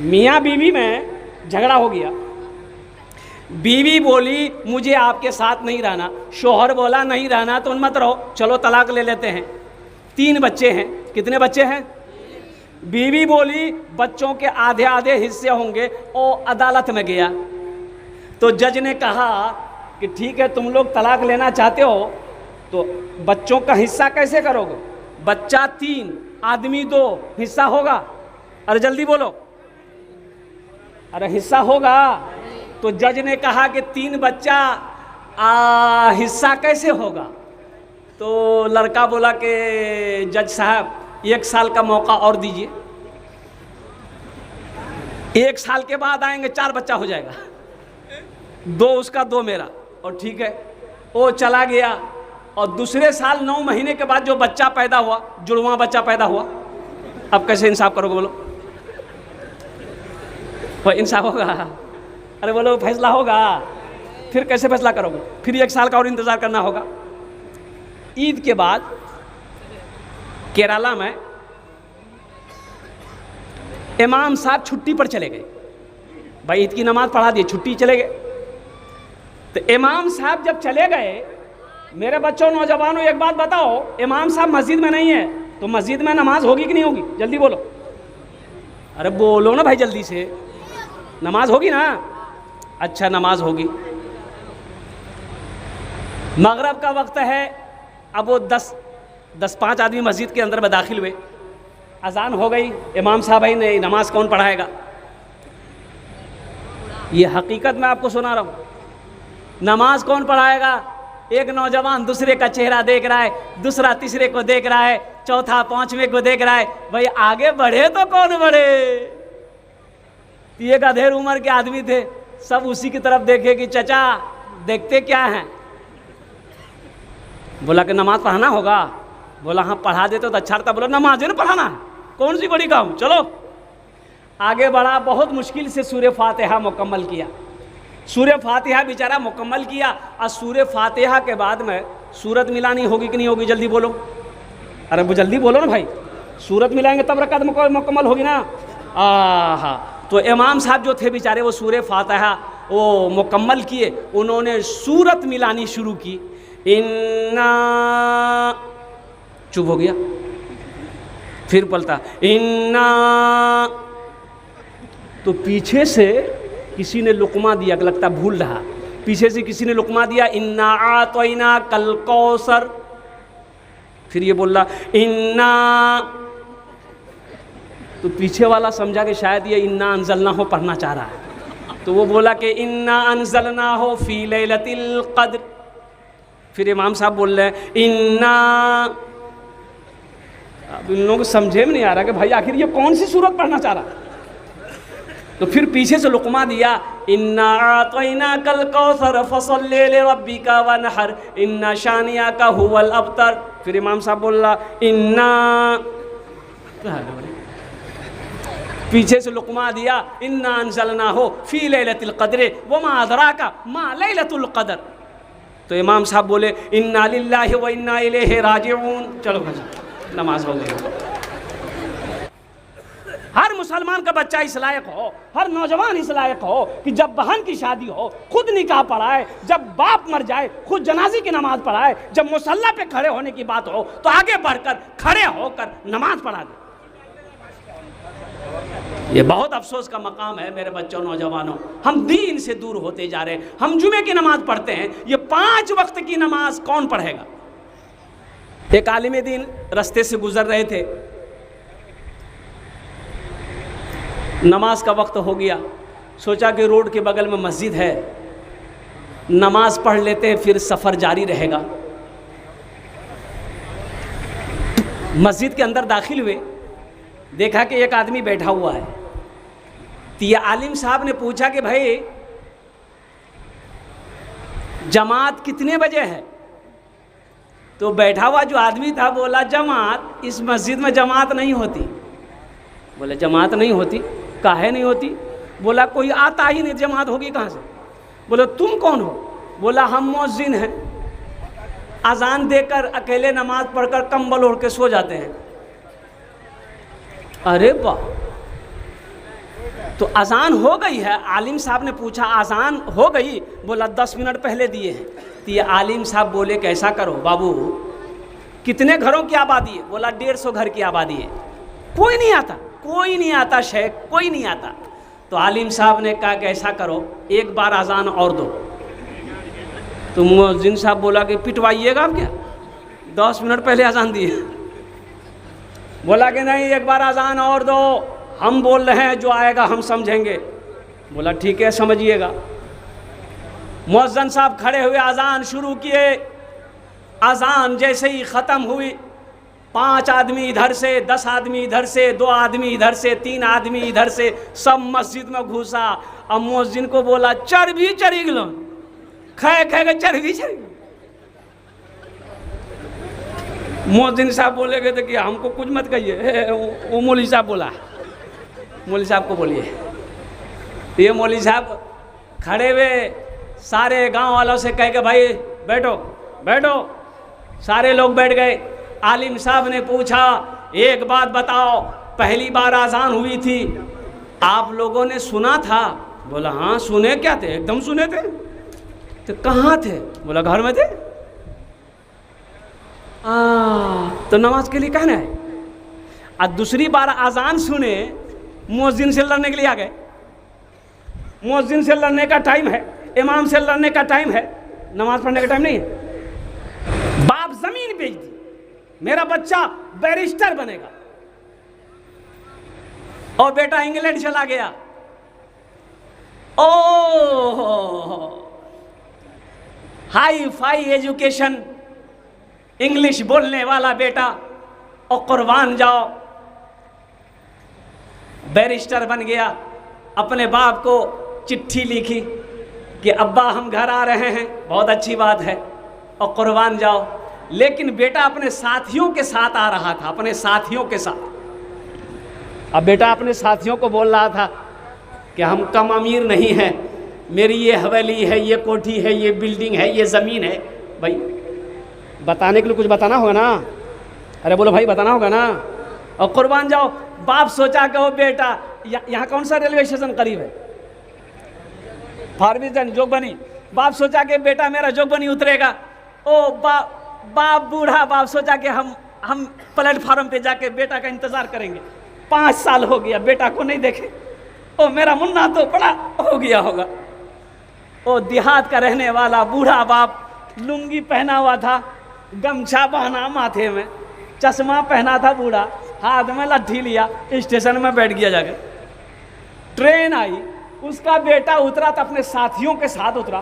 मियाँ बीवी में झगड़ा हो गया। बीवी बोली मुझे आपके साथ नहीं रहना, शोहर बोला नहीं रहना तो मत रहो, चलो तलाक ले लेते हैं। 3 बच्चे हैं। कितने बच्चे हैं? बीवी बोली बच्चों के आधे आधे हिस्से होंगे और अदालत में गया तो जज ने कहा कि ठीक है तुम लोग तलाक लेना चाहते हो तो बच्चों का हिस्सा कैसे करोगे? बच्चा 3 आदमी 2 हिस्सा होगा? अरे जल्दी बोलो, अरे हिस्सा होगा। तो जज ने कहा कि 3 बच्चा हिस्सा कैसे होगा? तो लड़का बोला कि जज साहब 1 साल का मौका और दीजिए, 1 साल के बाद आएंगे 4 बच्चा हो जाएगा, 2 उसका 2 मेरा। और ठीक है, वो चला गया और दूसरे साल 9 महीने के बाद जो बच्चा पैदा हुआ, जुड़वा बच्चा पैदा हुआ, अब कैसे इंसाफ करोगे बोलो? वह इंसाफ होगा? अरे बोलो फैसला होगा? फिर कैसे फैसला करोगे? फिर 1 साल का और इंतज़ार करना होगा। ईद के बाद केरला में इमाम साहब छुट्टी पर चले गए। भाई ईद की नमाज पढ़ा दी, छुट्टी चले गए। तो इमाम साहब जब चले गए, मेरे बच्चों नौजवानों एक बात बताओ, इमाम साहब मस्जिद में नहीं है तो मस्जिद में नमाज होगी कि नहीं होगी? जल्दी बोलो, अरे बोलो ना भाई जल्दी से, नमाज होगी ना? अच्छा नमाज होगी। मगरिब का वक्त है, अब वो 10-5 आदमी मस्जिद के अंदर में दाखिल हुए, अजान हो गई, इमाम साहब भाई नहीं, नमाज कौन पढ़ाएगा? ये हकीकत मैं आपको सुना रहा हूँ, नमाज कौन पढ़ाएगा? एक नौजवान दूसरे का चेहरा देख रहा है, दूसरा तीसरे को देख रहा है, चौथा 5वें को देख रहा है। भाई आगे बढ़े तो कौन बढ़े? एक अधेड़ उम्र के आदमी थे, सब उसी की तरफ देखे कि चचा देखते क्या हैं? बोला कि नमाज पढ़ाना होगा। बोला हाँ पढ़ा देते तो अच्छा रहता। बोला नमाज है ना पढ़ाना है, कौन सी बड़ी काम, चलो। आगे बढ़ा, बहुत मुश्किल से सूरह फातिहा मुकम्मल किया। सूरह फातिहा बेचारा मुकम्मल किया और सूरह फातिहा के बाद में सूरत मिलानी होगी कि नहीं होगी? जल्दी बोलो, अरे वो जल्दी बोलो ना भाई, सूरत मिलाएंगे तब रकात मुकम्मल होगी ना। हाँ, तो इमाम साहब जो थे बेचारे वो सूरह फातिहा वो मुकम्मल किए, उन्होंने सूरत मिलानी शुरू की। इन्ना, चुप हो गया, फिर पलटा इन्ना, तो पीछे से किसी ने लुकमा दिया, लगता भूल रहा, पीछे से किसी ने लुकमा दिया, इन्ना आतैना कल कौसर। फिर ये बोल रहा इन्ना, तो पीछे वाला समझा कि शायद ये इन्ना अंजलना हो पढ़ना चाह रहा है, तो वो बोला कि इन्ना अंजलना हो फी लैलतिल क़द्र। फिर इमाम साहब बोल रहे हैं इन्ना। अब इन लोगों को समझे में नहीं आ रहा कि भाई आखिर ये कौन सी सूरत पढ़ना चाह रहा। तो फिर पीछे से लुकमा दिया, इन्ना आतैना कल कौसर फसल्लि लिरब्बिका वनहर इन्ना शानियाका हुवल अबतर। फिर इमाम साहब बोल रहा इन्ना, पीछे से लुकमा दिया, इन्ना अंज़लना हो फी लैलतिल क़द्र वमा अदराका मा लैलतुल क़द्र। तो इमाम साहब बोले इन्ना लिल्लाहि व इन्ना इलैहि राजिऊन। चलो भाई नमाज हो गई। हर मुसलमान का बच्चा इस लायक हो, हर नौजवान इस लायक हो कि जब बहन की शादी हो खुद निकाह पढ़ाए, जब बाप मर जाए खुद जनाजे की नमाज पढ़ाए, जब मुसल्ला पे खड़े होने की बात हो तो आगे बढ़कर खड़े होकर नमाज पढ़ा दे। ये बहुत अफसोस का मकाम है मेरे बच्चों नौजवानों, हम दीन से दूर होते जा रहे हैं। हम जुमे की नमाज पढ़ते हैं, ये 5 वक्त की नमाज कौन पढ़ेगा? एक आलिम दीन रास्ते से गुजर रहे थे, नमाज का वक्त हो गया, सोचा कि रोड के बगल में मस्जिद है, नमाज पढ़ लेते हैं फिर सफ़र जारी रहेगा। मस्जिद के अंदर दाखिल हुए, देखा कि एक आदमी बैठा हुआ है। तो ये आलिम साहब ने पूछा कि भाई जमात कितने बजे है? तो बैठा हुआ जो आदमी था बोला जमात, इस मस्जिद में जमात नहीं होती। बोले जमात नहीं होती? काहे नहीं होती? बोला कोई आता ही नहीं, जमात होगी कहाँ से? बोले तुम कौन हो? बोला हम मुअज्जिन हैं, अजान देकर अकेले नमाज पढ़कर कंबल ओढ़ के सो जाते हैं। अरे वाह, तो अजान हो गई है, आलिम साहब ने पूछा अजान हो गई? बोला 10 मिनट पहले दिए हैं। तो ये आलिम साहब बोले कि ऐसा करो बाबू, कितने घरों की आबादी है? बोला 150 घर की आबादी है। कोई नहीं आता, कोई नहीं आता शेख, कोई नहीं आता। तो आलिम साहब ने कहा कि ऐसा करो, एक बार अजान और दो। तो मुअज्जिन साहब बोला कि पिटवाइएगा आप क्या, 10 मिनट पहले अजान दिए। बोला कि नहीं, एक बार अजान और दो, हम बोल रहे हैं, जो आएगा हम समझेंगे। बोला ठीक है, समझिएगा। मुअज्जिन साहब खड़े हुए, अजान शुरू किए। अजान जैसे ही ख़त्म हुई, 5 आदमी इधर से, 10 आदमी इधर से, 2 आदमी इधर से, 3 आदमी इधर से, सब मस्जिद में घुसा। अब मुअज्जिन को बोला चर्बी चढ़ी गलो, खे खे के चर्बी चढ़ी। मुअज्जिन साहब बोले गए थे कि हमको कुछ मत कहिए। वो मौलवी साहब बोला, मौलवी साहब को बोलिए। ये मौलवी साहब खड़े हुए, सारे गांव वालों से कह के भाई बैठो बैठो। सारे लोग बैठ गए। आलिम साहब ने पूछा एक बात बताओ, पहली बार अजान हुई थी आप लोगों ने सुना था? बोला हाँ सुने। क्या थे? एकदम सुने थे। तो कहाँ थे? बोला घर में थे। तो नमाज के लिए कहना है। और दूसरी बार अजान सुने, मुअज्जिन से लड़ने के लिए आ गए। मुअज्जिन से लड़ने का टाइम है, इमाम से लड़ने का टाइम है, नमाज पढ़ने का टाइम नहीं है। बाप जमीन बेच दी, मेरा बच्चा बैरिस्टर बनेगा, और बेटा इंग्लैंड चला गया। ओ हाई फाई एजुकेशन, इंग्लिश बोलने वाला बेटा, और कुर्बान जाओ बैरिस्टर बन गया। अपने बाप को चिट्ठी लिखी कि अब्बा हम घर आ रहे हैं, बहुत अच्छी बात है, और कुर्बान जाओ। लेकिन बेटा अपने साथियों के साथ आ रहा था, अपने साथियों के साथ। अब बेटा अपने साथियों को बोल रहा था कि हम कम अमीर नहीं हैं, मेरी ये हवेली है, ये कोठी है, ये बिल्डिंग है, ये ज़मीन है। भाई बताने के लिए कुछ बताना होगा ना। अरे बोलो भाई बताना होगा ना। और कुर्बान जाओ। बाप सोचा कि वो बेटा यहाँ कौन सा रेलवे स्टेशन करीब है? फारबिसगंज, जोगबनी। बाप सोचा कि बेटा मेरा जोगबनी उतरेगा। ओ बाप बूढ़ा बाप सोचा कि हम प्लेटफार्म पे जाके बेटा का इंतज़ार करेंगे। 5 साल हो गया बेटा को नहीं देखे। ओ मेरा मुन्ना तो बड़ा हो गया होगा। ओ देहात का रहने वाला बूढ़ा बाप, लुंगी पहना हुआ था, गमछा बहना माथे में, चश्मा पहना था बूढ़ा, हाथ में लाठी लिया, स्टेशन में बैठ गया जाके। ट्रेन आई, उसका बेटा उतरा तो अपने साथियों के साथ उतरा।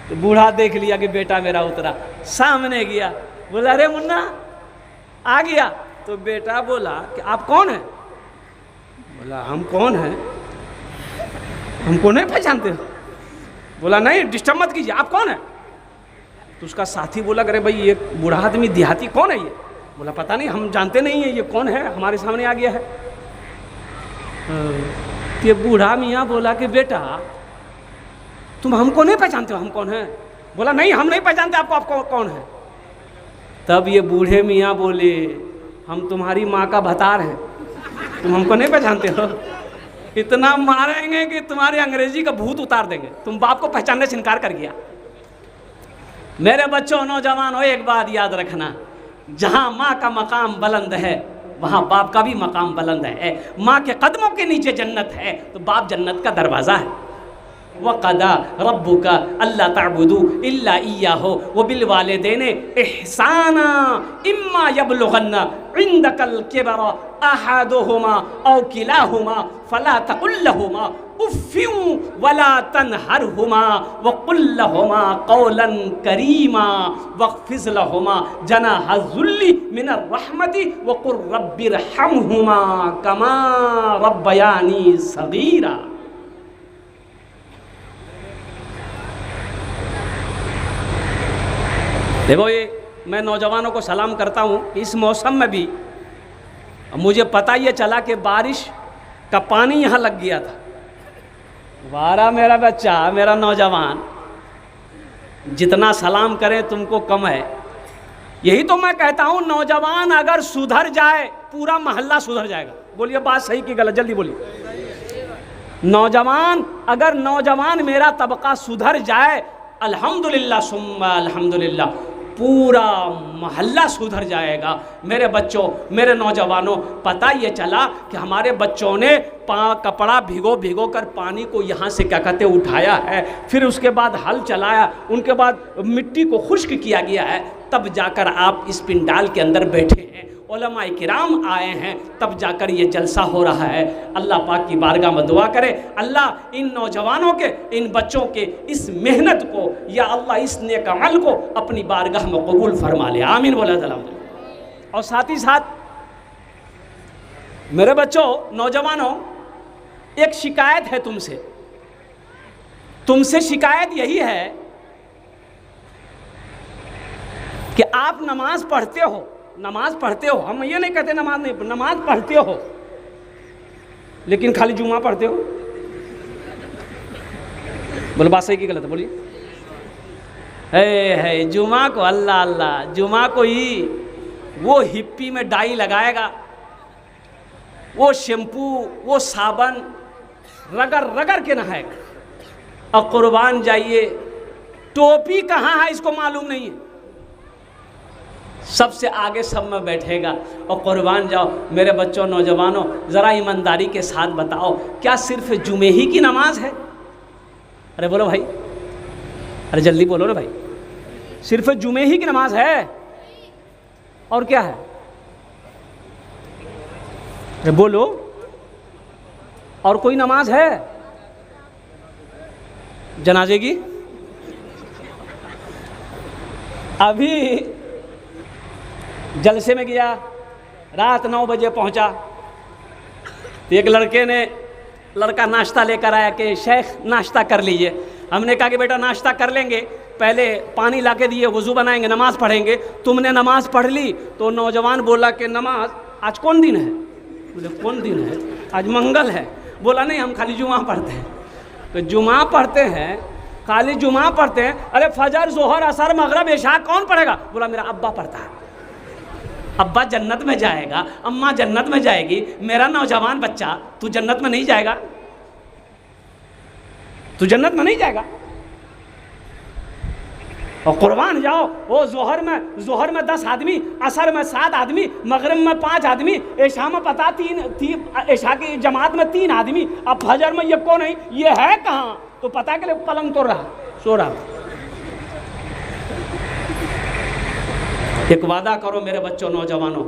तो बूढ़ा देख लिया कि बेटा मेरा उतरा, सामने गया, बोला अरे मुन्ना आ गया। तो बेटा बोला कि आप कौन हैं? बोला हम कौन हैं? हमको नहीं पहचानते हो? बोला नहीं डिस्टर्ब मत कीजिए, आप कौन हैं? तो उसका साथी बोला अरे भाई ये बूढ़ा आदमी देहाती कौन है ये? बोला पता नहीं, हम जानते नहीं है ये कौन है, हमारे सामने आ गया है। ये बूढ़ा मियाँ बोला कि बेटा तुम हमको नहीं पहचानते हो, हम कौन हैं? बोला नहीं हम नहीं पहचानते आपको, आप कौन है? तब ये बूढ़े मियाँ बोले हम तुम्हारी माँ का भतार हैं, तुम हमको नहीं पहचानते हो? इतना मारेंगे कि तुम्हारे अंग्रेजी का भूत उतार देंगे, तुम बाप को पहचानने से इनकार कर गया। मेरे बच्चों नौजवानों एक बात याद रखना, जहाँ माँ का मकाम बुलंद है वहाँ बाप का भी मकाम बुलंद है। माँ के कदमों के नीचे जन्नत है तो बाप जन्नत का दरवाज़ा है। वक़दा रब्बुका अल्ला ताबुदू इल्ला इय्याहु व बिल वालिदैनि इहसाना इम्मा यबलुगन्ना इंदकल किबरा अहदुहुमा औ किलाहुमा फला तकुल लहुमा उफ़्फिन वला तनहरहुमा व कुल लहुमा कौलन करीमा वख़्फ़िज़ लहुमा जनाह ज़ुल्ली मिनर रहमति व कुर रब्बिरहमहुमा कमा रब्बयानी सगीरा। देखो ये मैं नौजवानों को सलाम करता हूँ कि इस मौसम में भी मुझे पता ये चला कि बारिश का पानी यहाँ लग गया था। वारा मेरा बच्चा, मेरा नौजवान, जितना सलाम करें तुमको कम है। यही तो मैं कहता हूँ नौजवान अगर सुधर जाए पूरा मोहल्ला सुधर जाएगा। बोलिए बात सही की गलत, जल्दी बोलिए। नौजवान, अगर नौजवान मेरा तबका सुधर जाए, अल्हम्दुलिल्लाह सुम्मा अल्हम्दुलिल्लाह, पूरा मोहल्ला सुधर जाएगा। मेरे बच्चों, मेरे नौजवानों, पता ये चला कि हमारे बच्चों ने कपड़ा भिगो कर पानी को यहाँ से क्या कहते उठाया है, फिर उसके बाद हल चलाया, उनके बाद मिट्टी को खुश्क किया गया है, तब जाकर आप इस पिंडाल के अंदर बैठे हैं, उलमाए किराम आए हैं, तब जाकर ये जलसा हो रहा है। अल्लाह पाक की बारगाह में दुआ करे, अल्लाह इन नौजवानों के, इन बच्चों के इस मेहनत को, या अल्लाह इस नेक अमल को अपनी बारगाह में कबूल फरमा ले, आमीन बोला सलाम। और साथ ही साथ मेरे बच्चों, नौजवानों, एक शिकायत है तुमसे शिकायत यही है कि आप नमाज पढ़ते हो, हम ये नहीं कहते नमाज पढ़ते हो, लेकिन खाली जुमा पढ़ते हो। बोलो बात सही की गलत है, बोलिए। है जुमा को अल्लाह अल्लाह, जुमा को ही वो हिप्पी में डाई लगाएगा, वो शैम्पू, वो साबन रगड़ के नहाएगा। और कुर्बान जाइए, टोपी कहाँ है इसको मालूम नहीं है, सबसे आगे सब में बैठेगा। और कुर्बान जाओ मेरे बच्चों, नौजवानों, ज़रा ईमानदारी के साथ बताओ, क्या सिर्फ जुमे ही की नमाज है? अरे बोलो भाई, अरे जल्दी बोलो ना भाई, सिर्फ जुमे ही की नमाज है और क्या है? अरे बोलो, और कोई नमाज है? जनाजे की? अभी जलसे में गया, रात 9 बजे पहुंचा, तो एक लड़का नाश्ता लेकर आया कि शेख नाश्ता कर लीजिए। हमने कहा कि बेटा नाश्ता कर लेंगे, पहले पानी ला के दिए, वज़ू बनाएंगे, नमाज़ पढ़ेंगे। तुमने नमाज़ पढ़ ली तो नौजवान बोला कि नमाज आज कौन दिन है? बोले कौन दिन है? आज मंगल है। बोला नहीं, हम खाली जुमा पढ़ते हैं। तो जुमा पढ़ते हैं, खाली जुमा पढ़ते हैं। अरे फजर, जोहर, असर, मगरिब, इशा कौन पढ़ेगा? बोला मेरा अब्बा पढ़ता है। अब्बा जन्नत में जाएगा, अम्मा जन्नत में जाएगी, मेरा नौजवान बच्चा तू जन्नत में नहीं जाएगा? तू जन्नत में नहीं जाएगा? और कुर्बान जाओ, वो जोहर में 10 आदमी, असर में 7 आदमी, मगरिब में 5 आदमी, इशा में पता 3, इशा की जमात में 3 आदमी, अब फजर में ये कौन है? ये है कहाँ? तो पता के लिए पलंग तोड़ रहा, सो रहा। एक वादा करो मेरे बच्चों, नौजवानों,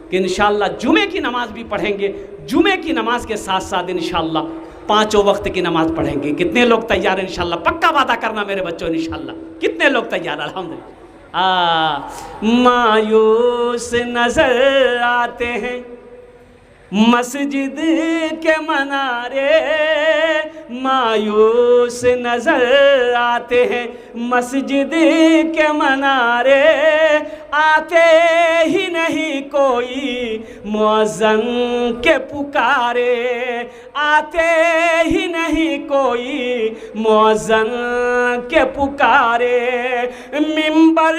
कि इंशाअल्लाह जुमे की नमाज भी पढ़ेंगे। जुमे की नमाज के साथ साथ इंशाअल्लाह 5 वक्त की नमाज पढ़ेंगे। कितने लोग तैयार हैं? इंशाअल्लाह पक्का वादा करना मेरे बच्चों, इंशाअल्लाह। कितने लोग तैयार? अल्हम्दुलिल्लाह। मायूस नजर आते हैं मस्जिद के मनारे, मायूस नजर आते हैं मस्जिद के मनारे, आते ही नहीं कोई मुअज्जन के पुकारे, आते ही नहीं कोई मुअज्जन के पुकारे। मिंबर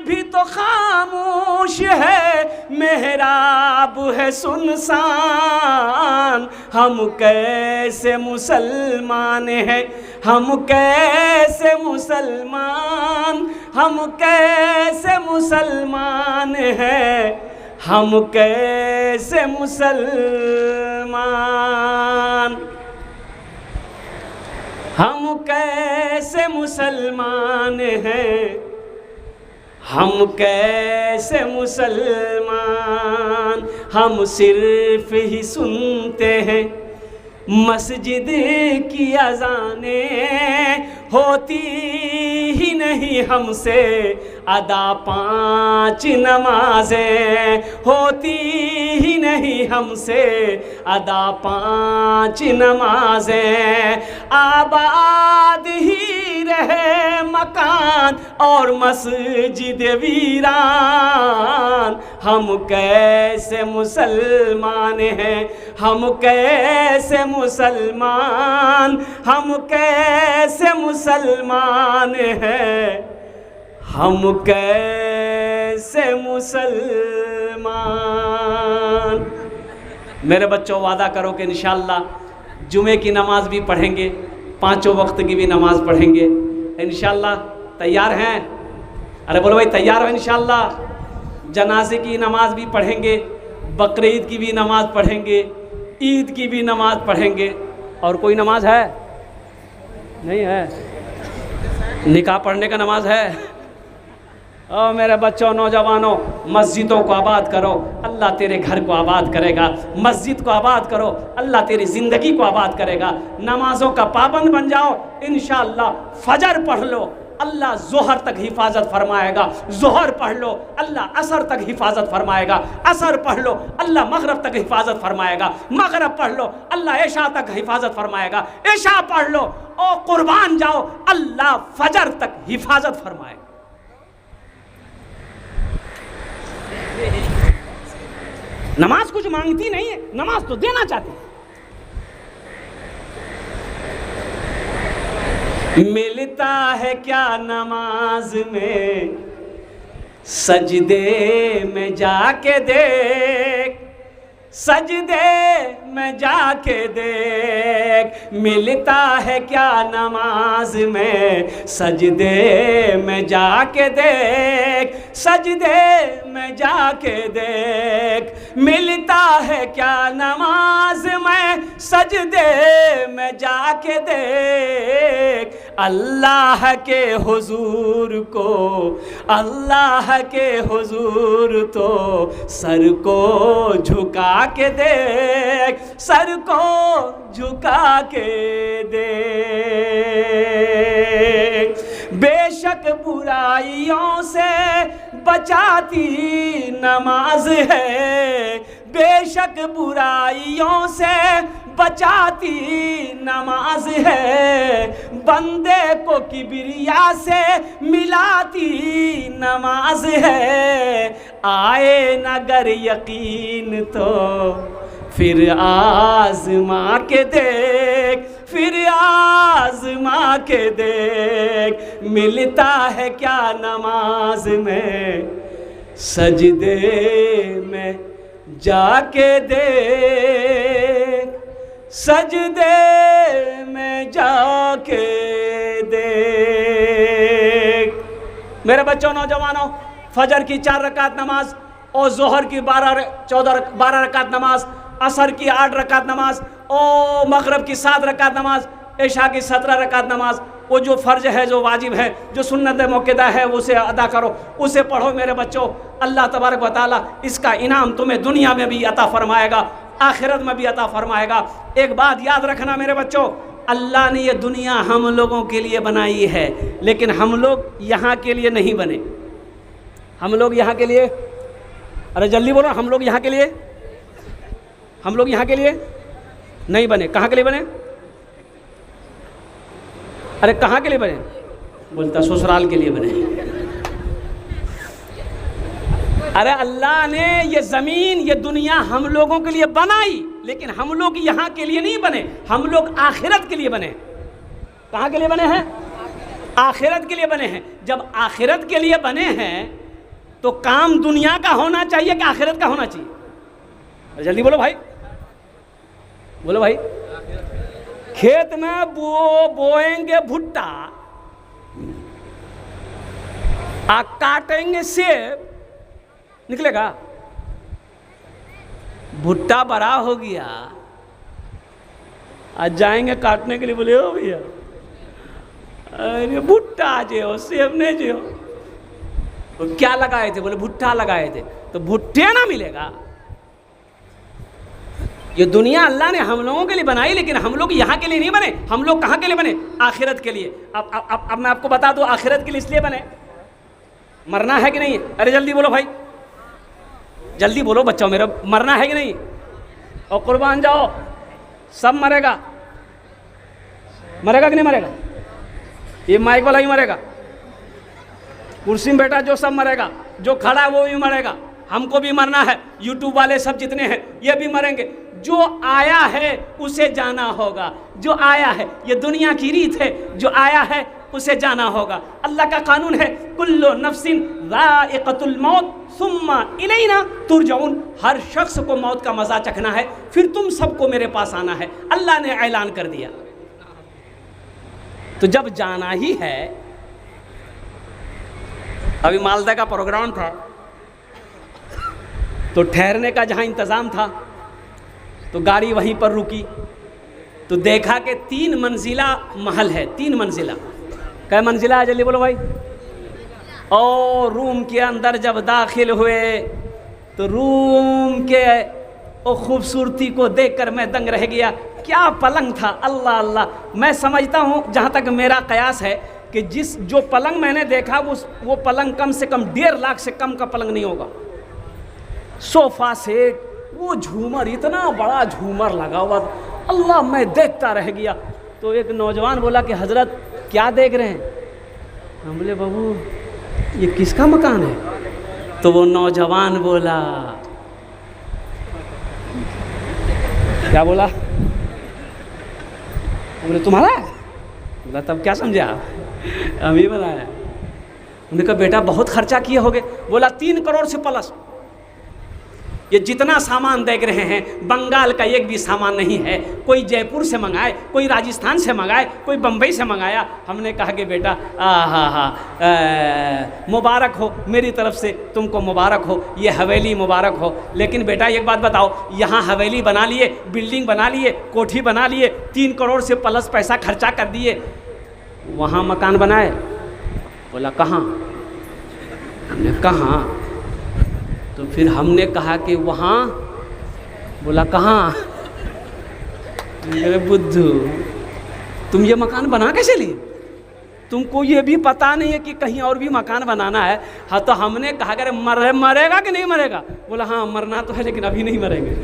भी तो खामोश है, मेहराब है सुनसान, हम कैसे मुसलमान हैं, हम कैसे मुसलमान, हम कैसे मुसलमान हैं, हम कैसे मुसलमान, हम कैसे मुसलमान हैं, हम कैसे मुसलमान। हम सिर्फ ही सुनते हैं मस्जिद की अज़ानें, होती ही नहीं हमसे अदा 5 नमाजें, होती ही नहीं हमसे अदा 5 नमाजें। आबाद ही रहे मकान और मस्जिद वीरान, हम कैसे मुसलमान हैं, हम कैसे मुसलमान, हम कैसे मुसलमान हैं, हम कैसे मुसलमान। मेरे बच्चों वादा करो कि इंशाअल्लाह जुमे की नमाज भी पढ़ेंगे, 5 वक्त की भी नमाज पढ़ेंगे इंशाअल्लाह। तैयार हैं? अरे बोलो भाई तैयार हो इंशाअल्लाह। जनाजे की नमाज भी पढ़ेंगे, बकरीद की भी नमाज पढ़ेंगे, ईद की भी नमाज पढ़ेंगे। और कोई नमाज है? नहीं है। निकाह पढ़ने का नमाज है? ओ मेरे बच्चों, नौजवानों, मस्जिदों को आबाद करो, अल्लाह तेरे घर को आबाद करेगा। मस्जिद को आबाद करो, अल्लाह तेरी ज़िंदगी को आबाद करेगा। नमाज़ों का पाबंद बन जाओ इंशाअल्लाह। फजर पढ़ लो, अल्लाह ज़ोहर तक हिफाजत फरमाएगा। ज़ोहर पढ़ लो, अल्लाह असर तक हिफाजत फरमाएगा। असर पढ़ लो, अल्लाह मगरब तक हिफाजत फरमाएगा। मगरब पढ़ लो, अल्लाह इशा तक हिफाजत फरमाएगा। इशा पढ़ लो, ओ कुर्बान जाओ, अल्लाह फजर तक हिफाजत फरमाएगा। नमाज कुछ मांगती नहीं है, नमाज तो देना चाहती है। मिलता है क्या नमाज में, सजदे में जाके देख, सजदे में जाके देख। मिलता है क्या नमाज में, सजदे में जाके देख, सजदे में जाके देख। मिलता है क्या नमाज में, सजदे में जाके देख। अल्लाह के हुजूर को, अल्लाह के हुजूर तो सर को झुका के देख, सर को झुका के देख। बेशक बुराइयों से बचाती नमाज है, बेशक बुराइयों से बचाती नमाज है। बंदे को किबरिया से मिलाती नमाज है। आए नगर यकीन तो फिर आज़मा के देख, फिर आज़मा के देख। मिलता है क्या नमाज में, सजदे में जाके देख, सजदे में जाके देख। मेरे बच्चों, नौजवानों, फजर की 4 रकात नमाज और जोहर की 12 रकात नमाज, असर की 8 रकात नमाज और मगरब की 7 रकात नमाज, इशा की 17 रकात नमाज। वो जो फ़र्ज है, जो वाजिब है, जो सुन्नत मौक़िदा है, उसे अदा करो, उसे पढ़ो मेरे बच्चों। अल्लाह तबारक व तआला इसका इनाम तुम्हें दुनिया में भी अता फरमाएगा, आखिरत में भी अता फरमाएगा। एक बात याद रखना मेरे बच्चों, अल्लाह ने ये दुनिया हम लोगों के लिए बनाई है, लेकिन हम लोग यहाँ के लिए नहीं बने। हम लोग यहाँ के लिए, अरे जल्दी बोलो, हम लोग यहाँ के लिए, हम लोग यहाँ के लिए नहीं बने। कहाँ के लिए बने? अरे कहाँ के लिए बने? बोलता ससुराल के लिए बने। अरे अल्लाह ने ये ज़मीन, ये दुनिया हम लोगों के लिए बनाई, लेकिन हम लोग यहाँ के लिए नहीं बने, हम लोग आखिरत के लिए बने। कहाँ के लिए बने हैं? आखिरत के लिए बने हैं। जब आखिरत के लिए बने हैं तो काम दुनिया का होना चाहिए कि आखिरत का होना चाहिए? जल्दी बोलो भाई, बोलो भाई। खेत में बोएंगे भुट्टा, काटेंगे सेब, निकलेगा? भुट्टा बड़ा हो गया, आज जाएंगे काटने के लिए, बोले ओ भैया अरे भुट्टा जो सेब नहीं जो, तो क्या लगाए थे? बोले भुट्टा लगाए थे। तो भुट्टे ना मिलेगा। ये दुनिया अल्लाह ने हम लोगों के लिए बनाई, लेकिन हम लोग यहाँ के लिए नहीं बने। हम लोग कहाँ के लिए बने? आखिरत के लिए। अब मैं आपको बता दूँ, आखिरत के लिए इसलिए बने, मरना है कि नहीं? अरे जल्दी बोलो भाई, जल्दी बोलो बच्चों मेरा, मरना है कि नहीं? और कुर्बान जाओ, सब मरेगा। मरेगा कि नहीं मरेगा? ये माइक वाला ही मरेगा, कुर्सी में बैठा जो सब मरेगा, जो खड़ा है वो भी मरेगा, हमको भी मरना है, यूट्यूब वाले सब जितने हैं ये भी मरेंगे। जो आया है उसे जाना होगा, जो आया है, ये दुनिया की रीत है, जो आया है उसे जाना होगा। अल्लाह का कानून है, कुल्लु नफ्सिन ज़ाइक़तुल मौत सुम्मा इलैना तुरजऊन, हर शख्स को मौत का मज़ा चखना है, फिर तुम सबको मेरे पास आना है। अल्लाह ने ऐलान कर दिया। तो जब जाना ही है, अभी मालदा का प्रोग्राम था, तो ठहरने का जहाँ इंतज़ाम था तो गाड़ी वहीं पर रुकी, तो देखा कि 3 मंजिला महल है, 3 मंजिला। कै मंजिला है जल्दी बोलो भाई। और रूम के अंदर जब दाखिल हुए तो रूम के वो खूबसूरती को देखकर मैं दंग रह गया। क्या पलंग था, अल्लाह अल्लाह। मैं समझता हूँ, जहाँ तक मेरा कयास है, कि जो पलंग मैंने देखा वो पलंग कम से कम 1.5 लाख से कम का पलंग नहीं होगा। सोफ़ा सेट, वो झूमर, इतना बड़ा झूमर लगा हुआ था, अल्लाह मैं देखता रह गया। तो एक नौजवान बोला कि हज़रत क्या देख रहे हैं? हम बोले बाबू ये किसका मकान है? तो वो नौजवान बोला, क्या बोला? बोले तुम्हारा है? बोला तब क्या समझे आप? हम ही बनाया। उन्होंने कहा बेटा बहुत खर्चा किए होगे। बोला 3 करोड़ से प्लस। ये जितना सामान देख रहे हैं बंगाल का एक भी सामान नहीं है। कोई जयपुर से मंगाए, कोई राजस्थान से मंगाए, कोई बम्बई से मंगाया। हमने कहा कि बेटा मुबारक हो, मेरी तरफ से तुमको मुबारक हो, ये हवेली मुबारक हो। लेकिन बेटा एक बात बताओ, यहाँ हवेली बना लिए, बिल्डिंग बना लिए, कोठी बना लिए, 3 करोड़ से प्लस पैसा खर्चा कर दिए, वहाँ मकान बनाए? बोला कहाँ? हमने कहाँ? तो फिर हमने कहा कि वहाँ। बोला कहाँ? मेरे बुद्धू, तुम ये मकान बना कैसे लिए? तुमको ये भी पता नहीं है कि कहीं और भी मकान बनाना है? हाँ, तो हमने कहा अगर मरेगा कि नहीं मरेगा? बोला हाँ मरना तो है लेकिन अभी नहीं मरेंगे।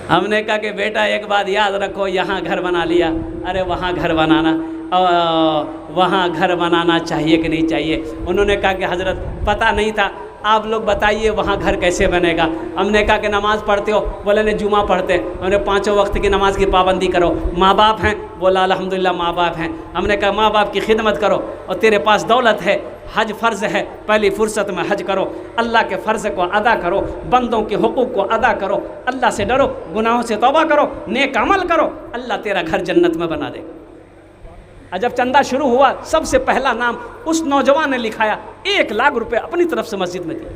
हमने कहा कि बेटा एक बात याद रखो, यहाँ घर बना लिया, अरे वहाँ घर बनाना, वहाँ घर बनाना चाहिए कि नहीं चाहिए? उन्होंने कहा कि हज़रत पता नहीं था, आप लोग बताइए वहाँ घर कैसे बनेगा। हमने कहा कि नमाज़ पढ़ते हो? बोले नहीं जुमा पढ़ते। हमने 5 वक्त की नमाज़ की पाबंदी करो। माँ बाप हैं? बोला अल्हम्दुलिल्लाह माँ बाप हैं। हमने कहा माँ बाप की खिदमत करो, और तेरे पास दौलत है, हज फ़र्ज़ है, पहली फ़ुर्सत में हज करो, अल्लाह के फ़र्ज़ को अदा करो, बंदों के हुकूक़ को अदा करो, अल्लाह से डरो, गुनाहों से तौबा करो, नेक अमल करो, अल्लाह तेरा घर जन्नत में बना देगा। जब चंदा शुरू हुआ, सबसे पहला नाम उस नौजवान ने लिखाया, 1 लाख रुपए अपनी तरफ से मस्जिद में दिए।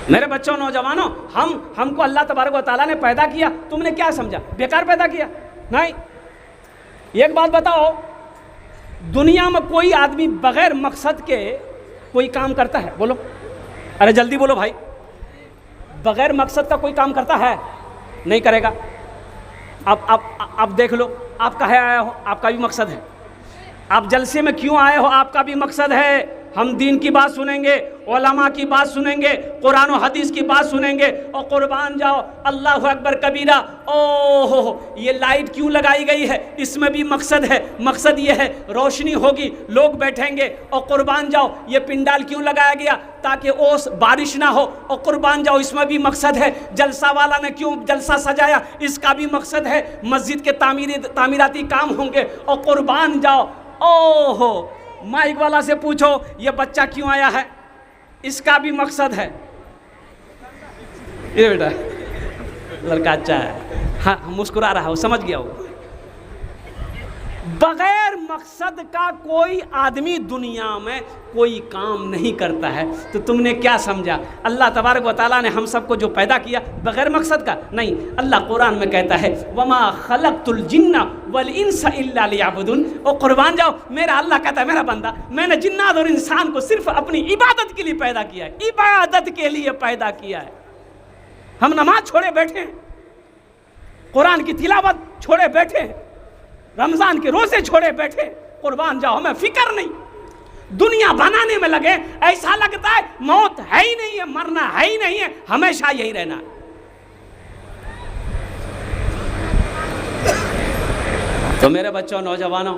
मेरे बच्चों, नौजवानों, हमको अल्लाह तबारक व तआला ने पैदा किया, तुमने क्या समझा बेकार पैदा किया? नहीं। एक बात बताओ, दुनिया में कोई आदमी बगैर मकसद के कोई काम करता है? बोलो, अरे जल्दी बोलो भाई। बगैर मकसद का कोई काम करता है? नहीं करेगा। आप देख लो, आप काहे आए हो? आपका भी मकसद है। आप जलसे में क्यों आए हो? आपका भी मकसद है। हम दीन की बात सुनेंगे, उलमा की बात सुनेंगे, कुरान और हदीस की बात सुनेंगे, और कुर्बान जाओ अल्लाहु अकबर कबीरा। ओहो, ये लाइट क्यों लगाई गई है? इसमें भी मकसद है। मकसद ये है रोशनी होगी, लोग बैठेंगे। और कुर्बान जाओ, ये पिंडाल क्यों लगाया गया? ताकि ओस बारिश ना हो। और कुर्बान जाओ, इसमें भी मकसद है। जलसा वाला ने क्यों जलसा सजाया? इसका भी मकसद है। मस्जिद के तामीराती काम होंगे। और कुर्बान जाओ, ओहो, माइक वाला से पूछो ये बच्चा क्यों आया है? इसका भी मकसद है। ये बेटा लड़का अच्छा है, हाँ मुस्कुरा रहा हो, समझ गया हो। बगैर मकसद का कोई आदमी दुनिया में कोई काम नहीं करता है। तो तुमने क्या समझा? अल्लाह तबारक व तआला ने हम सबको जो पैदा किया बगैर मकसद का? नहीं। अल्लाह कुरान में कहता है वमा खलक़तुल जिन्ना वल इंसा इल्ला लियअबुदून। और कुर्बान जाओ, मेरा अल्लाह कहता है मेरा बंदा, मैंने जिन्नात और इंसान को सिर्फ अपनी इबादत के लिए पैदा किया है। इबादत के लिए पैदा किया है। हम नमाज छोड़े बैठे हैं, कुरान की तिलावत छोड़े बैठे हैं, रमज़ान के रोज़े छोड़े बैठे। कुर्बान जाओ, हमें फिक्र नहीं, दुनिया बनाने में लगे। ऐसा लगता है मौत है ही नहीं है, मरना है ही नहीं है, हमेशा यही रहना है। तो मेरे बच्चों, नौजवानों,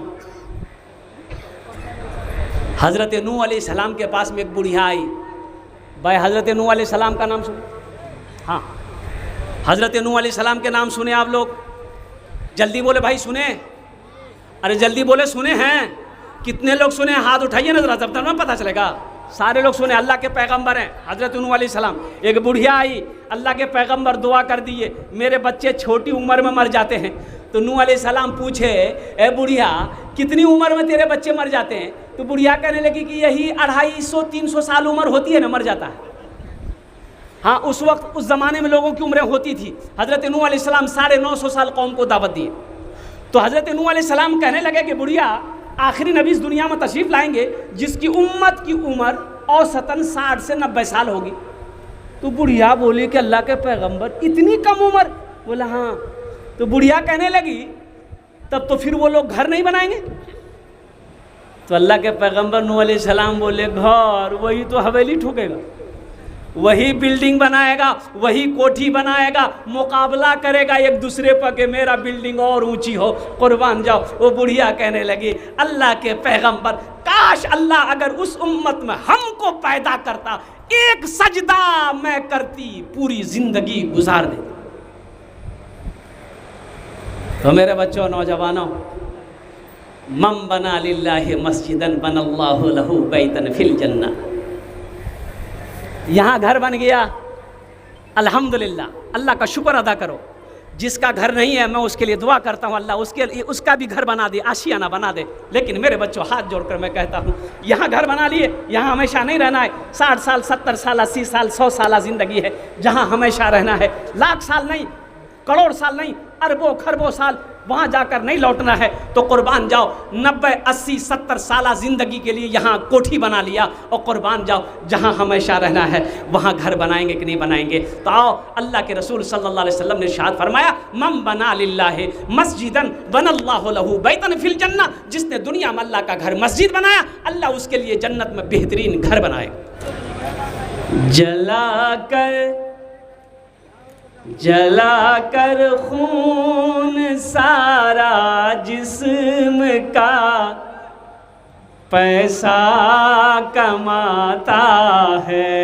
हज़रत नूह अलैहिस्सलाम के पास में एक बुढ़िया आई। भाई हज़रत नूह अलैहिस्सलाम का नाम सुनो। हाँ, हज़रत नूह अलैहिस्सलाम के नाम सुने आप लोग? जल्दी बोले भाई, सुने? अरे जल्दी बोले, सुने हैं? कितने लोग सुने? हाथ उठाइए ना जरा, तब तक ना पता चलेगा। सारे लोग सुने। अल्लाह के पैगंबर हैं हज़रत नूह अलैहिस्सलाम। एक बुढ़िया आई, अल्लाह के पैगंबर दुआ कर दिए, मेरे बच्चे छोटी उम्र में मर जाते हैं। तो नूह अलैहिस्सलाम पूछे, ए बुढ़िया, कितनी उम्र में तेरे बच्चे मर जाते हैं? तो बुढ़िया कहने लगी कि यही 250-300 साल उम्र होती है ना, मर जाता है। हाँ, उस वक्त उस ज़माने में लोगों की उम्रें होती थी। हज़रत नूह अलैहिस्सलाम 950 साल कौम को दावत दिए। तो हज़रत नूह अलैहिस्सलाम कहने लगे कि बुढ़िया, आखिरी नबी इस दुनिया में तशरीफ़ लाएंगे जिसकी उम्मत की उम्र औसतन 60 से 90 साल होगी। तो बुढ़िया बोली कि अल्लाह के पैगंबर, इतनी कम उम्र? बोला हाँ। तो बुढ़िया कहने लगी, तब तो फिर वो लोग घर नहीं बनाएंगे? तो अल्लाह के पैगंबर नूह अलैहिस्सलाम बोले, घर वही तो हवेली ठोकेगा, वही बिल्डिंग बनाएगा, वही कोठी बनाएगा, मुकाबला करेगा एक दूसरे पर कि मेरा बिल्डिंग और ऊंची हो, कुर्बान जाओ। वो बुढ़िया कहने लगी, अल्लाह के पैगंबर, काश अल्लाह अगर उस उम्मत में हमको पैदा करता, एक सजदा मैं करती, पूरी जिंदगी गुजार देती। तो मेरे बच्चों, नौजवानों, मम बना लिल्लाहि मस्जिदन बनल्लाहु लहू बैतन फिल जन्नह। यहाँ घर बन गया, अल्हम्दुलिल्लाह, अल्लाह का शुक्र अदा करो। जिसका घर नहीं है, मैं उसके लिए दुआ करता हूँ, अल्लाह उसके लिए उसका भी घर बना दे, आशियाना बना दे। लेकिन मेरे बच्चों, हाथ जोड़कर मैं कहता हूँ, यहाँ घर बना लिए, यहाँ हमेशा नहीं रहना है। 60 साल, 70 साल, 80 साल, 100 साल ज़िंदगी है, जहाँ हमेशा रहना है। लाख साल नहीं, करोड़ साल नहीं, अरबों खरबों साल वहाँ जाकर नहीं लौटना है। तो कुर्बान जाओ, 90, 80, 70 साल ज़िंदगी के लिए यहाँ कोठी बना लिया, और कुर्बान जाओ, जहाँ हमेशा रहना है वहाँ घर बनाएंगे कि नहीं बनाएंगे? तो आओ, अल्लाह के रसूल सल्लल्लाहु अलैहि वसल्लम ने इरशाद फरमाया, मम बना लिल्लाहि मस्जिदन बनल्लाहु लहू बैतन फिल जन्नह। जिसने दुनिया में अल्लाह का घर मस्जिद बनाया, अल्लाह उसके लिए जन्नत में बेहतरीन घर बनाएगा। जला कर खून सारा जिस्म का पैसा कमाता है,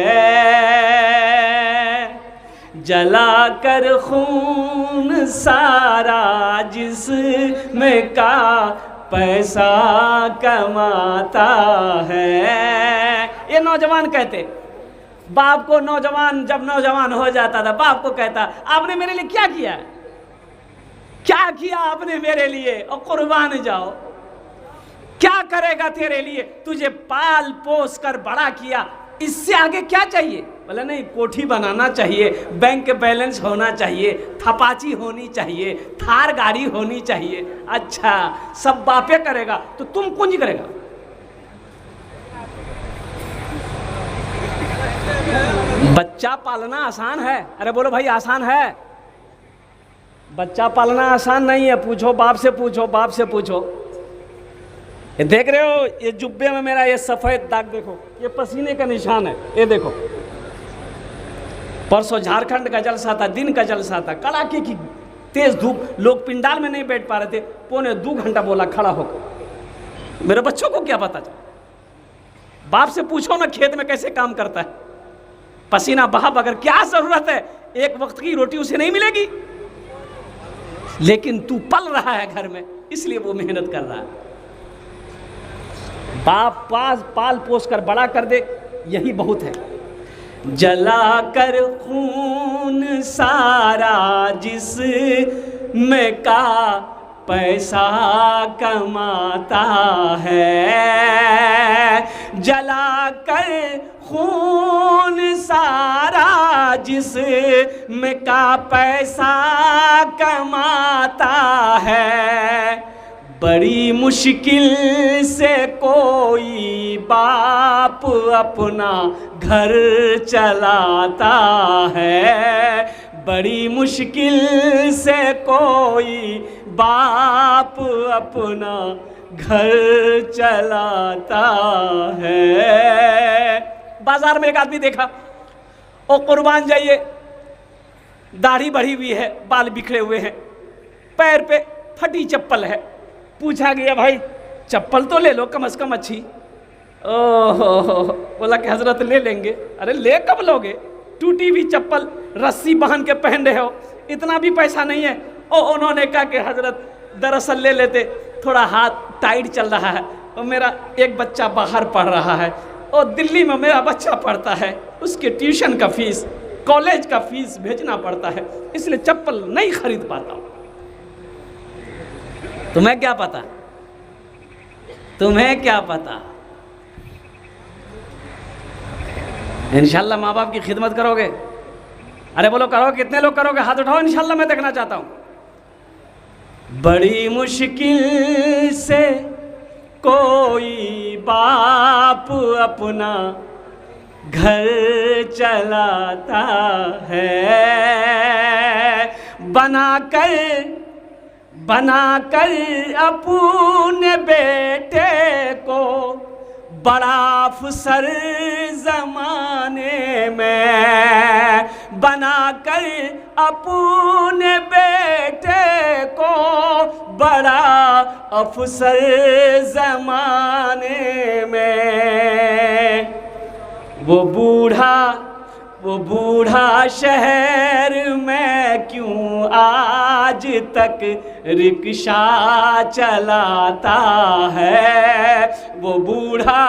जला कर खून सारा जिस्म का पैसा कमाता है। ये नौजवान कहते, बाप को नौजवान जब नौजवान हो जाता था, बाप को कहता, आपने मेरे लिए क्या किया? क्या किया आपने मेरे लिए? और कुर्बान जाओ, क्या करेगा तेरे लिए? तुझे पाल पोस कर बड़ा किया, इससे आगे क्या चाहिए? बोला नहीं, कोठी बनाना चाहिए, बैंक बैलेंस होना चाहिए, थपाची होनी चाहिए, थार गाड़ी होनी चाहिए। अच्छा, सब बापे करेगा तो तुम कुंज करेगा? बच्चा पालना आसान है? अरे बोलो भाई, आसान है? बच्चा पालना आसान नहीं है। पूछो बाप से, पूछो बाप से पूछो। ये देख रहे हो, ये जुब्बे में मेरा ये सफ़ेद दाग देखो, ये पसीने का निशान है। ये देखो, परसों झारखंड का जलसा था, दिन का जलसा था, कड़ाके की तेज धूप, लोग पिंडाल में नहीं बैठ पा रहे थे। 1.25 घंटा बोला खड़ा होकर। मेरे बच्चों को क्या पता चला? बाप से पूछो ना, खेत में कैसे काम करता है, पसीना बहा बगैर क्या जरूरत है? एक वक्त की रोटी उसे नहीं मिलेगी, लेकिन तू पल रहा है घर में, इसलिए वो मेहनत कर रहा है। बाप पाल पोस कर बड़ा कर दे, यही बहुत है। जला कर खून सारा जिस्म का पैसा कमाता है, जला कर खून सारा जिस्म का पैसा कमाता है। बड़ी मुश्किल से कोई बाप अपना घर चलाता है, बड़ी मुश्किल से कोई बाप अपना घर चलाता है। बाजार में एक आदमी देखा, ओ कुर्बान जाइए, दाढ़ी बढ़ी हुई है, बाल बिखरे हुए हैं, पैर पे फटी चप्पल है। पूछा गया, भाई चप्पल तो ले लो कम से कम अच्छी। ओहो, बोला कि हजरत ले लेंगे। अरे ले कब लोगे? टूटी हुई चप्पल रस्सी बांध के पहन रहे हो, इतना भी पैसा नहीं है। और उन्होंने कहा कि हजरत दरअसल ले लेते, थोड़ा हाथ टाइट चल रहा है और मेरा एक बच्चा बाहर पढ़ रहा है और दिल्ली में मेरा बच्चा पढ़ता है, उसके ट्यूशन का फीस, कॉलेज का फीस भेजना पड़ता है, इसलिए चप्पल नहीं खरीद पाता हूँ। तुम्हें क्या पता, तुम्हें क्या पता। इंशाल्लाह माँ बाप की खिदमत करोगे? अरे बोलो करो, कितने लोग करोगे? हाथ उठाओ, इंशाल्लाह मैं देखना चाहता हूँ। बड़ी मुश्किल से कोई बाप अपना घर चलाता है, बनाकर अपने बेटे को बड़ा अफसर ज़माने में, बनाकर अपने बेटे को बड़ा अफसर ज़माने में। वो बूढ़ा शहर में क्यों आज तक रिक्शा चलाता है, वो बूढ़ा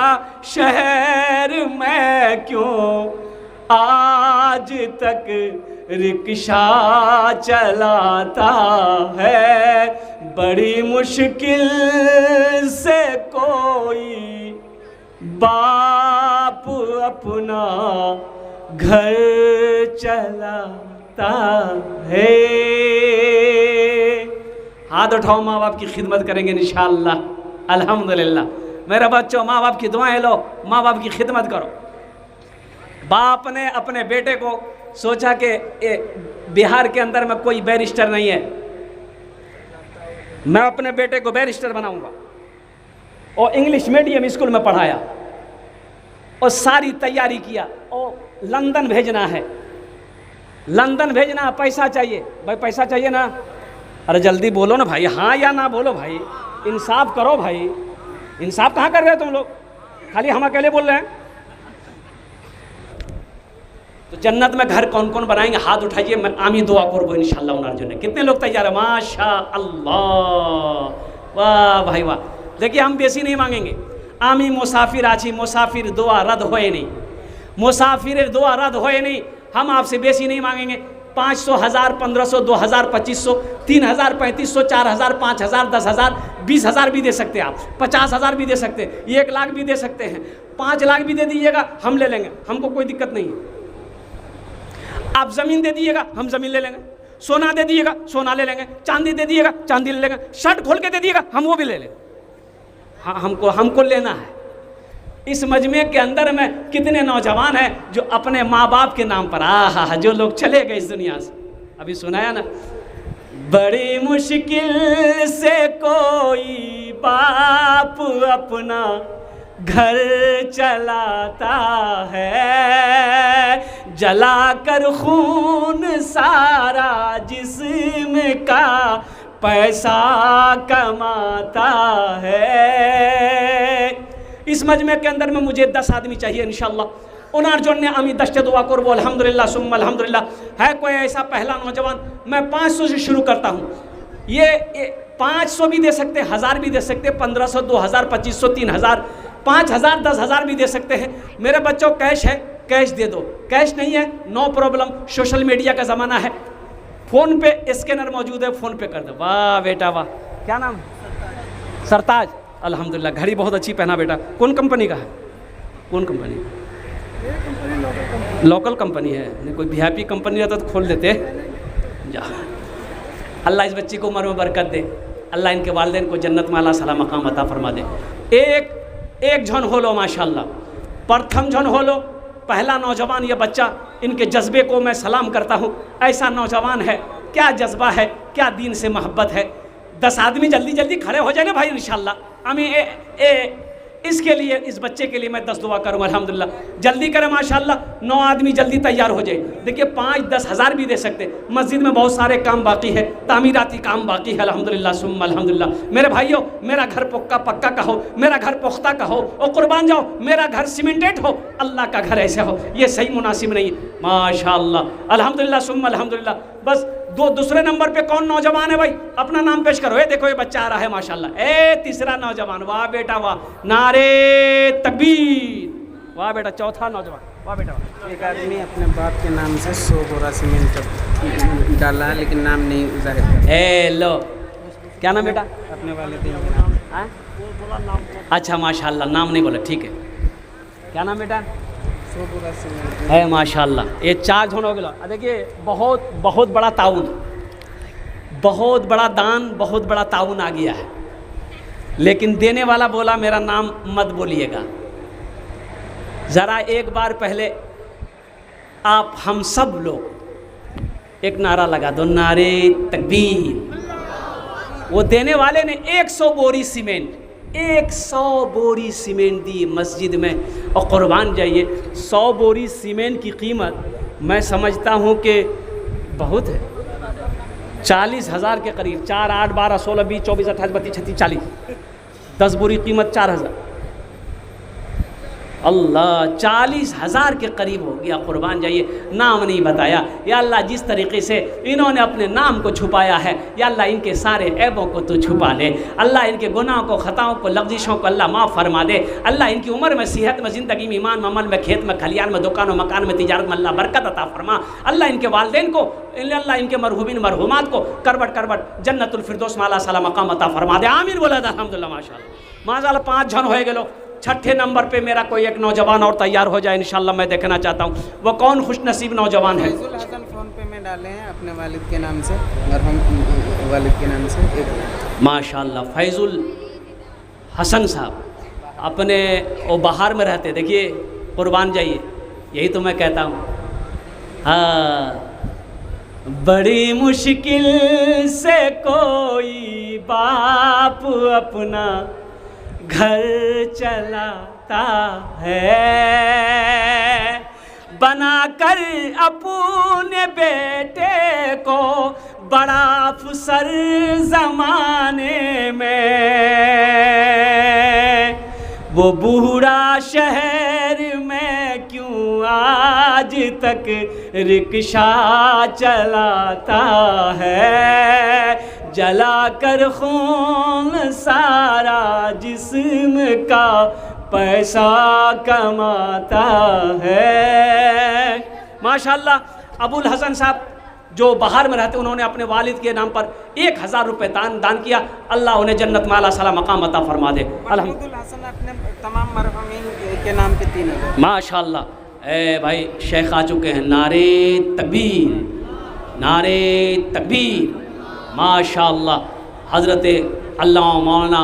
शहर में क्यों आज तक रिक्शा चलाता है। बड़ी मुश्किल से कोई बाप अपना घर चलाता है। हाथ उठाओ, माँ बाप की खिदमत करेंगे इंशाअल्लाह। अल्हम्दुलिल्लाह। मेरे बच्चों, माँ बाप की दुआएं लो, माँ बाप की खिदमत करो। बाप ने अपने बेटे को सोचा कि बिहार के अंदर में कोई बैरिस्टर नहीं है, मैं अपने बेटे को बैरिस्टर बनाऊंगा, और इंग्लिश मीडियम स्कूल में पढ़ाया और सारी तैयारी किया। और लंदन भेजना है, लंदन भेजना, पैसा चाहिए भाई, पैसा चाहिए ना। अरे जल्दी बोलो ना भाई, हाँ या ना बोलो भाई, इंसाफ करो भाई। इंसाफ कहाँ कर रहे हो तुम लोग, खाली हम अकेले बोल रहे हैं। तो जन्नत में घर कौन कौन बनाएंगे? हाथ उठाइए, मैं आमी दुआ करबो इंशाअल्लाह उनार जन्ने। कितने लोग तैयार है? माशा अल्लाह, वाह भाई वाह। देखिए हम बेसी नहीं मांगेंगे। आमी मुसाफिर आछी, मुसाफिर दुआ रद्द होए नहीं, मुसाफिर दुआ रद्द होए नहीं। हम आपसे बेसी नहीं मांगेंगे। 500, 1000, 1500, 2000, 2500, 3000, 3500, 4000, 5000, 10000, 20000 भी दे सकते हैं आप, 50000 भी दे सकते हैं, 1 लाख भी दे सकते हैं, 5 लाख भी दे दीजिएगा, हम ले लेंगे, हमको कोई दिक्कत नहीं है। आप ज़मीन दे दीजिएगा, हम ज़मीन ले लेंगे। सोना दे दीजिएगा, सोना ले लेंगे। चांदी दे दीजिएगा, चांदी ले लेंगे। शर्ट खोल के दे दीजिएगा, हम वो भी ले लेंगे। हाँ, हमको लेना है। इस मजमे के अंदर में कितने नौजवान हैं जो अपने माँ बाप के नाम पर जो लोग चले गए इस दुनिया से। अभी सुनाया ना, बड़ी मुश्किल से कोई बाप अपना घर चलाता है, जलाकर खून सारा जिस्म का पैसा कमाता है। इस मजमे के अंदर में मुझे 10 आदमी चाहिए इंशाअल्लाह। उनार जोड़ने अमी दस्ते दुआ करबो अल्हम्दुलिल्लाह सुम्मा अल्हम्दुलिल्लाह। है कोई ऐसा पहला नौजवान? मैं 500 से शुरू करता हूँ। ये 500 भी दे सकते, 1000 भी दे सकते, 1500, 2000, 2500, 3000, 5000, 10000 भी दे सकते हैं। मेरे बच्चों कैश है, कैश दे दो। कैश नहीं है, नो प्रॉब्लम, सोशल मीडिया का ज़माना है, फ़ोन पे स्कैनर मौजूद है, फ़ोन पे कर दो। वाह बेटा वाह, क्या नाम? सरताज, अल्हम्दुलिल्लाह। घड़ी बहुत अच्छी पहना बेटा। कौन कंपनी का है? कौन कंपनी? लोकल कंपनी है। नहीं कोई VIP कंपनी रहता तो खोल देते। जा, अल्लाह इस बच्ची को उम्र में बरकत दे, अल्लाह इनके वालिदैन को जन्नत में अल्लाह सला मकाम अता फरमा दे। एक झन हो लो माशाल्लाह, प्रथम झन हो लो, पहला नौजवान ये बच्चा, इनके जज्बे को मैं सलाम करता हूँ। ऐसा नौजवान है, क्या जज्बा है, क्या दीन से मोहब्बत है। 10 आदमी जल्दी जल्दी खड़े हो जाए ना भाई इंशाल्लाह। আমি इसके लिए, इस बच्चे के लिए मैं 10 दुआ करूँगा अल्हम्दुलिल्लाह। जल्दी करें माशाल्लाह, 9 आदमी जल्दी तैयार हो जाए। देखिए 5-10 हज़ार भी दे सकते। मस्जिद में बहुत सारे काम बाकी है, तामीराती काम बाकी है अल्हम्दुलिल्लाह सुम्मा अल्हम्दुलिल्लाह। मेरे भाइयों, मेरा घर पक्का का हो, मेरा घर पुख्ता का हो, और कुर्बान जाओ मेरा घर सीमेंटेड हो, अल्लाह का घर ऐसे हो, ये सही मुनासिब नहीं है। माशाल्लाह अल्हम्दुलिल्लाह सुम्मा अल्हम्दुलिल्लाह। बस दूसरे नंबर पे कौन नौजवान है भाई, अपना नाम पेश करो। देखो ये बच्चा आ रहा है माशाल्लाह। तीसरा नौजवान, वाह बेटा वाह, नारे तकबीर, वाह बेटा। चौथा नौजवान, वाह बेटा वाह। एक आदमी अपने बाप के नाम से 100 बोरा सीमेंट डाला है, लेकिन नाम नहीं जाहिर किया। लो, क्या नाम बेटा? अपने वालिदैन के नाम। अच्छा माशाल्लाह, नाम नहीं बोला, ठीक है। क्या नाम बेटा? 100 बोरा सीमेंट है माशाल्लाह। ये 4 जन हो गया। देखिए बहुत बहुत बड़ा ताउन, बहुत बड़ा दान, बहुत बड़ा ताउन आ गया है। लेकिन देने वाला बोला मेरा नाम मत बोलिएगा। ज़रा एक बार पहले आप हम सब लोग एक नारा लगा दो, नारे तकबीर। वो देने वाले ने 100 बोरी सीमेंट, 100 बोरी सीमेंट दी मस्जिद में। और कुर्बान जाइए, 100 बोरी सीमेंट की कीमत मैं समझता हूँ कि बहुत है, 40,000 के करीब। 4, 8, 12, 16, 20, 24, 28, 32, 36, 40, 10 बोरी कीमत 4,000। अल्लाह, 40,000 के करीब हो गया। कुर्बान जाइए, नाम नहीं बताया। या अल्लाह, जिस तरीके से इन्होंने अपने नाम को छुपाया है, या अल्लाह इनके सारे ऐबों को तो छुपा ले। अल्लाह इनके गुनाहों को, ख़ताओं को, लफ्ज़िशों को अल्लाह माफ़ फरमा दे। अल्लाह इनकी उम्र में, सेहत में, ज़िंदगी में, ईमान में, अमल में, खेत में, खलियान में, दुकानों मकान में, तिजारत में अल्लाह बरकत अता फरमा। अल्लाह इनके वालिदैन को, अल्लाह इनके मरहूमिन मरहूमात को करबट करबट जन्नतुल फिरदौस में आला साला मकाम अता फरमा दे। आमीन बोला था अल्हम्दुलिल्लाह। माशाअल्लाह 5 जन हो गए लोग। छठे नंबर पे मेरा कोई एक नौजवान और तैयार हो जाए इंशाल्लाह, मैं देखना चाहता हूँ वो कौन खुशनसीब नौजवान है। फैजुल हसन फ़ोन पे में डाले हैं अपने वालिद के नाम से, मरहूम वालिद के नाम से। माशाल्लाह फैजुल हसन साहब अपने वो बाहर में रहते। देखिए कुर्बान जाइए, यही तो मैं कहता हूँ। हाँ, बड़ी मुश्किल से कोई बाप अपना घर चलाता है, बनाकर अपने बेटे को बड़ा अफसर ज़माने में। वो बूढ़ा शहर में क्यों आज तक रिक्शा चलाता है, जला कर खून सारा जिस्म का पैसा कमाता है। माशाल्लाह अबुल हसन साहब जो बाहर में रहते, उन्होंने अपने वालिद के नाम पर 1,000 रुपये दान किया। अल्लाह उन्हें जन्नत में आला साला मकाम अता फरमा दे। अब्दुल हसन अपने तमाम मरहूमीन के नाम पे 3,000। माशाल्लाह। ए भाई शेख आ चुके हैं, नारे तकबीर, नारे तकबीर। माशाअल्लाह हज़रत अल्लामा मौलाना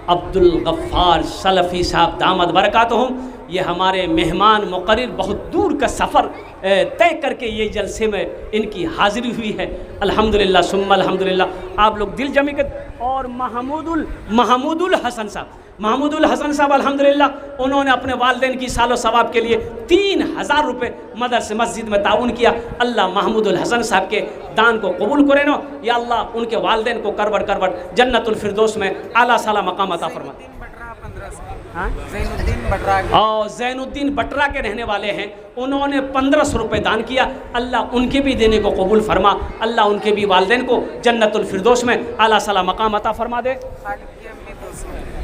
अब्दुल गफ़्फ़ार सलफ़ी साहब दामद बरकातहुम, ये हमारे मेहमान मुक़र्रिर बहुत दूर का सफ़र तय करके ये जलसे में इनकी हाज़िरी हुई है। अल्हम्दुलिल्लाह सुम्मा अल्हम्दुलिल्लाह। आप लोग दिल जमी कर। और महमूदुल हसन साहब अल्हम्दुलिल्लाह उन्होंने अपने वालिदैन की सालो सवाब के लिए 3,000 रुपये मदरसे मस्जिद में ताउन किया। अल्लाह महमूदुल हसन साहब के दान को कबूल करे नो, या अल्लाह उनके वालिदैन को करबट करबट जन्नतुल फिरदौस में आला साला मकाम अता फरमा। और ज़ैनुद्दीन बटरा के रहने वाले हैं, उन्होंने 1,500 रुपये दान किया। अल्लाह उनके भी देने को कबूल फरमा। अल्लाह उनके भी वालिदैन को जन्नतुल फिरदौस में आला साला मकाम अता फरमा दे।